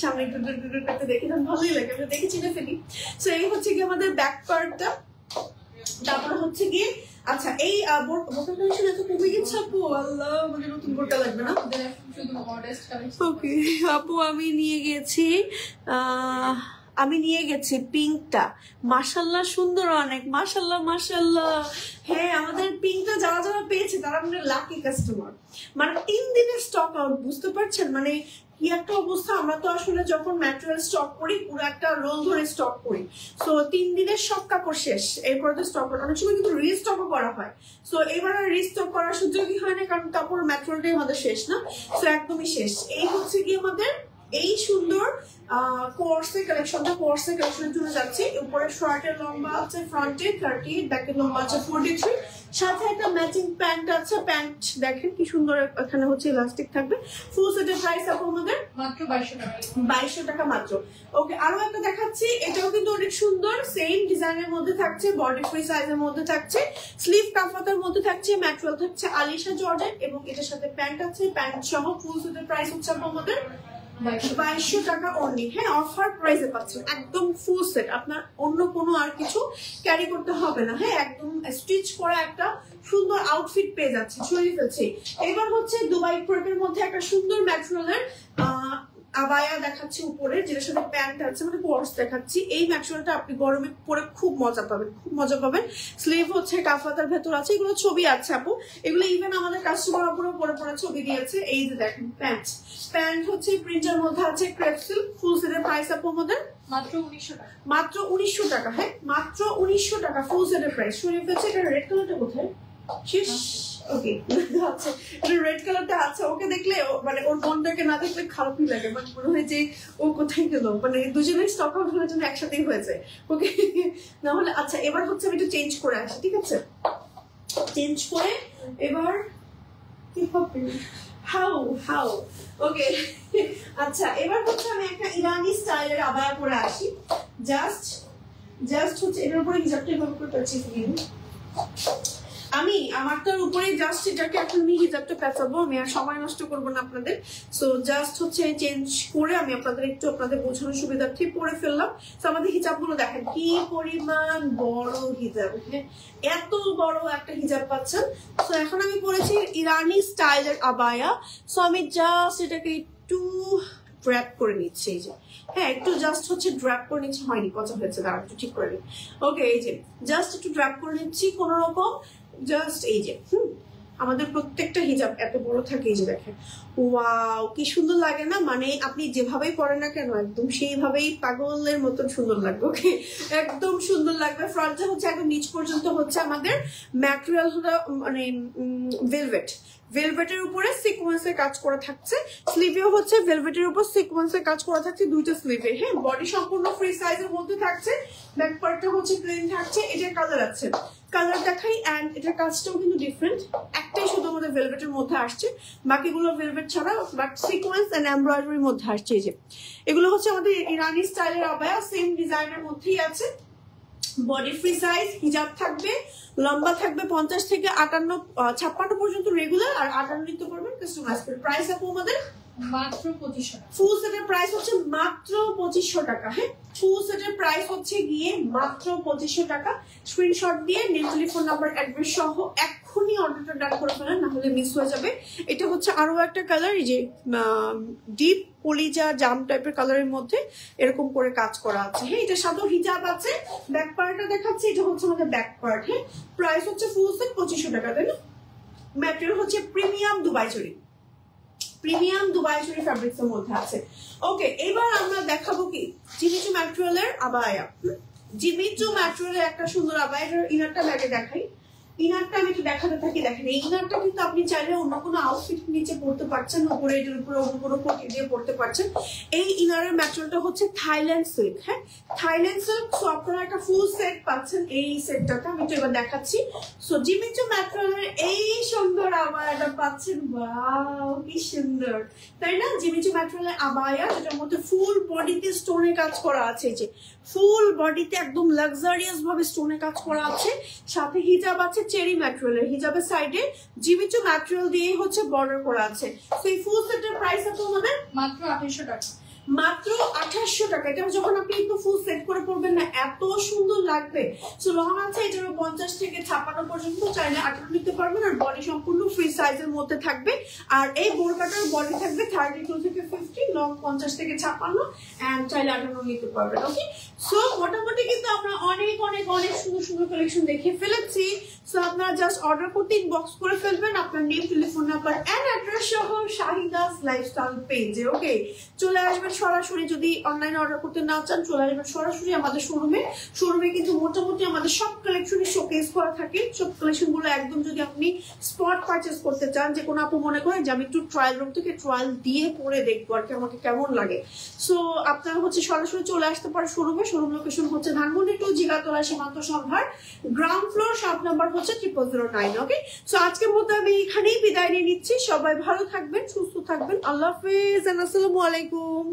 সামনে করতে দেখি তখন ভালোই লাগে, আমি দেখে চিনে ফেলি। সো এই হচ্ছে কি আমাদের ব্যাক পার্টটা। তারপরে হচ্ছে গিয়ে আচ্ছা, এই বোরকা কালেকশন এত কমে গেছে আপু, আল্লাহ, মানে নতুন বোরকা লাগবে না? শুধু মডেস্ট কালেকশন। ওকে আপু, আমি নিয়ে গেছি পিঙ্কটা। মাশাল্লাহ, সুন্দর অনেক, মাশাল্লাহ মাশাল্লাহ। হ্যাঁ, আমাদের পিঙ্কটা যারা যারা পেয়েছে তারা আমাদের লাকি কাস্টমার। মানে 3 দিনের স্টক আউট, বুঝতে পারছেন মানে কি একটা অবস্থা। আমরা তো আসলে যখন ম্যাটেরিয়াল স্টক করি পুরো একটা রোল ধরে স্টক করি, সো 3 দিনের সব কাপড় শেষ, এরপরে তো স্টক করা, অনেক সময় কিন্তু রিস্টকও করা হয়। সো এবার আর রিস্টক করার সুযোগই হয় না, কারণ কাপড় ম্যাটেরিয়ালটাই আমাদের শেষ না, সো একদমই শেষ। এই হচ্ছে কি আমাদের এই সুন্দর কোর্সের কালেকশনের জন্য যাচ্ছে। উপরে শর্টের লম্বা আছে ফ্রন্টে 30, ব্যাকের লম্বা আছে 43, সাথে একটা ম্যাচিং প্যান্ট আছে। প্যান্ট দেখেন কি সুন্দর, এখানে হচ্ছে ইলাস্টিক থাকবে। ফুল সেটের প্রাইস আপু আমাদের মাত্র 2200 টাকা। 2200 টাকা মাত্র। ওকে, আরো একটা দেখাচ্ছি, এটাও কিন্তু অনেক সুন্দর, সেম ডিজাইনের মধ্যে থাকছে, বডি ফ্রি সাইজের মধ্যে থাকছে, স্লিভ কাফাতার মধ্যে থাকছে, ম্যাটেরিয়াল থাকছে আলিশা জর্ডেন এবং এটার সাথে প্যান্ট আছে। প্যান্ট সহ ফুল সেটের প্রাইস হচ্ছে আমাদের 2200 টাকা অনলি। হ্যাঁ, অফার প্রাইসে পাচ্ছেন একদম ফুল সেট, আপনার অন্য কোনো আর কিছু ক্যারি করতে হবে না। হ্যাঁ, একদম স্টিচ করা একটা সুন্দর আউটফিট পেয়ে যাচ্ছে, ছড়িয়ে ফেলছে। এবার হচ্ছে দুবাই ক্রেপের মধ্যে একটা সুন্দর ম্যাটেরিয়ালের আবায়া দেখাচ্ছি উপরে, যেটার সাথে প্যান্ট আছে, মানে কোর্স দেখাচ্ছি। এই ম্যাটেরিয়ালটা আপনি গরমে পরে খুব মজা পাবেন। স্লিভ হচ্ছে কাফাতার ভেতর আছে, এগুলো ছবি আছে আপু, এগুলো ইভেন আমাদের কাস্টমার উপরে পরে ছবি দিয়েছে। এই যে দেখেন প্যান্ট হচ্ছে প্রিন্টের মধ্যে আছে, ক্রেপ সিল্ক। ফুল সেটের প্রাইস আপু আমাদের মাত্র 1900 টাকা। মাত্র 1900 টাকা। হ্যাঁ, মাত্র 1900 টাকা ফুল সেটের প্রাইস। সরিয়ে ফেলছে। এটা রেড কালারটা কোথায়? শেষ। ওকে, আচ্ছা, এটা রেড কালারটা আছে। ওকে দেখলে মানে ওর বন্ধুকে না দেখলে খারাপই লাগে, মানে মনে হয় যে ও কোথায় গেল, মানে দুজনেই স্টক আউট হওয়ার জন্য একসাথেই হয়েছে। ওকে, না হলে আচ্ছা, এবার হচ্ছে আমি একটু চেঞ্জ করে আসি, ঠিক আছে? চেঞ্জ করে এবার কি হবে? হাউ ওকে, আচ্ছা, এবার হচ্ছে আমি একটা ইরানি স্টাইলের আবায়া পরে আসি। জাস্ট হচ্ছে এটার উপরে হিজাবটা এভাবে করে পারছি। আমি আমারটার উপরে জাস্ট এটাকে এখন আমি হিজাবটা পেঁচাবো, আমি আর সময় নষ্ট করবো না আপনাদের। সো জাস্ট হচ্ছে চেঞ্জ করে আমি আপনাদের বোঝানোর সুবিধার্থে পরে ফেললাম। তো আমাদের হিজাব গুলো দেখেন কি পরিমাণ বড় হিজাব, এত বড় একটা হিজাব পাচ্ছেন। তো এখন আমি পরেছি ইরানি স্টাইলের আবায়া। সো আমি জাস্ট এটাকে একটু ড্র্যাপ করে নিচ্ছি, এই যে, হ্যাঁ, একটু জাস্ট হচ্ছে ড্র্যাপ করে নিচ্ছি, হয়নি, পচা হয়েছে, দাঁড়া একটু ঠিক করে নিই। ওকে, এই যে জাস্ট একটু ড্র্যাপ করে নিচ্ছি কোন রকম, জাস্ট এই যে। আমাদের প্রত্যেকটা হিজাব এত বড় থাকে, এই যে দেখেন, ওয়াও কি সুন্দর লাগে না? মানে আপনি যেভাবেই পরেন না কেন একদম সেইভাবেই পাগলের মতন সুন্দর লাগবে। ওকে, একদম সুন্দর লাগবে। ফ্রন্টটা হচ্ছে একদম নিচ পর্যন্ত হচ্ছে আমাদের ম্যাটেরিয়াল হলো মানে ভেলভেটের উপরে সিকোয়েন্সের কাজ করা থাকছে। স্লিভেও হচ্ছে ভেলভেটের উপর সিকোয়েন্সের কাজ করা থাকছে, দুইটা স্লিভে। হ্যাঁ, বডি সম্পূর্ণ ফ্রি সাইজের মধ্যে থাকছে, ব্যাক পার্টটা হচ্ছে প্লেন থাকছে। এটার কালার দেখাই, এন্ড এটার কাজটাও কিন্তু ডিফারেন্ট। একটাই শুধু আমাদের ভেলভেটের মধ্যে আসছে, বাকিগুলো ভেলভেট ছাড়া বাট সিকোয়েন্স এন্ড এমব্রয়ডারির মধ্যে আসছে। এই যে এগুলো হচ্ছে আমাদের ইরানি স্টাইলের আবায়া, সেম ডিজাইনের মধ্যেই আছে। বডি ফ্রি সাইজ, হিজাব থাকবে, লম্বা থাকবে 50 থেকে 56 পর্যন্ত রেগুলার, আর 58 নিতে পারবেন কাস্টমাইজ করে। প্রাইস আপু আমাদের মাত্র 2500 টাকা। ফুল সেটের প্রাইস হচ্ছে মাত্র 2500 টাকা। হ্যাঁ, ফুল সেটের প্রাইস হচ্ছে গিয়ে মাত্র 2500 টাকা। স্ক্রিনশট দিয়ে নেম, টেলিফোন নাম্বার, অ্যাড্রেস সহ এক্ষুনি অর্ডারটা ডান করে ফেলেন, না হলে মিস হয়ে যাবে। এটা হচ্ছে আরো একটা কালার, এই যে ডিপ কলিজা জাম টাইপের কালারের মধ্যে এরকম করে কাজ করা আছে। হ্যাঁ, এটা সাথেও হিজাব আছে। ব্যাক পার্টটা দেখাচ্ছি, এটা হচ্ছে আমাদের ব্যাক পার্ট। হ্যাঁ, প্রাইস হচ্ছে ফুল সেট 2500 টাকা, তাই না? ম্যাটেরিয়াল হচ্ছে প্রিমিয়াম দুবাই জরি ফ্যাব্রিক্স এর মধ্যে আছে। ওকে, এবার আমরা দেখাবো কি জিমিচু ম্যাটেরিয়ালের আবায়া। জিমিচু ম্যাটেরিয়ালের একটা সুন্দর আবায়া। ইনারটা ব্যাগে দেখাই, ইনারটা আমি একটু দেখাতে থাকি। দেখেন, এই ইনারটা কিন্তু আপনি চাইলে অন্য কোনো আউটফিট নিচে পড়তে পারছেন, উপরে এটার উপরে অন্য কোনো কোটি দিয়ে পড়তে পারছেন। এই ইনারের ম্যাটেরিয়ালটা হচ্ছে থাইল্যান্ড সিল্ক। হ্যাঁ, থাইল্যান্ড সিল্ক। সো আপনারা একটা ফুল সেট পাচ্ছেন। এই সেটটাকে আমি তো এবার দেখাচ্ছি। সো জিমিচু ম্যাটেরিয়ালের এই সুন্দর আবায়াটা পাচ্ছেন। ওয়াও কি সুন্দর, তাই না? জিমিচু ম্যাটেরিয়ালের আবায়া, যেটার মধ্যে ফুল বডিতে স্টোনের কাজ করা আছে। এই যে ফুল বডিতে একদম লাক্সারিয়াস ভাবে স্টোনের কাজ করা আছে, সাথে হিজাব আছে চেরি ম্যাটেরিয়ালের। হিজাবের সাইডে জিমিচু ম্যাটেরিয়াল দিয়ে হচ্ছে বর্ডার করা আছে। তো এই ফুল সেটের প্রাইস আছে আমাদের মাত্র 2800 টাকা। মাত্র 2800 টাকা। এটা যখন আপনি একটু ফুল সেট করে পড়বেন না, এত সুন্দর লাগবে। সো লং আছে এটার 50 থেকে 56 পর্যন্ত, চাইলে 58 নিতে পারবেন। আর বডি সম্পূর্ণ ফ্রি সাইজের মধ্যে থাকবে। আর এই বোরকাটার বডি থাকবে 32 থেকে 50, লং 50 থেকে 56, এন্ড চাইলে 58 নিতে পারবেন। ওকে, সো মোটামুটি কিন্তু আমরা অনেক অনেক অনেক সুন্দর সুন্দর কালেকশন দেখে ফেলেছি। সো আপনারা জাস্ট অর্ডার করতে ইনবক্স করে ফেলবেন আপনার name, telephone number and address সহ শাহিদাস লাইফস্টাইল পেজে। ওকে, চলে আসবেন সরাসরি। যদি অনলাইনে অর্ডার করতে না চান চলে আসবেন সরাসরি আমাদের শোরুমে কিন্তু মোটামুটি আমাদের সব কালেকশনই শোকেস করা থাকে। সব কালেকশন গুলো একদম যদি আপনি স্পট পারচেস করতে চান, যে কোনো আপু মনে করেন যে আমি একটু ট্রায়াল রুম থেকে ট্রায়াল দিয়ে পরে দেখবো আর কি আমাকে কেমন লাগে, সো আপনারা হচ্ছে সরাসরি চলে আসতে পারেন শোরুমে। শোরুম লোকেশন হচ্ছে ধানমন্ডি 2 জিগাতলা সীমান্ত সংভার, গ্রাউন্ড ফ্লোর, শপ নাম্বার হচ্ছে 0009। ওকে, সো আজকের মতো আমি এখানেই বিদায় নিয়ে নিচ্ছি। সবাই ভালো থাকবেন, সুস্থ থাকবেন। আল্লাহ হাফেজ, আসসালামু আলাইকুম।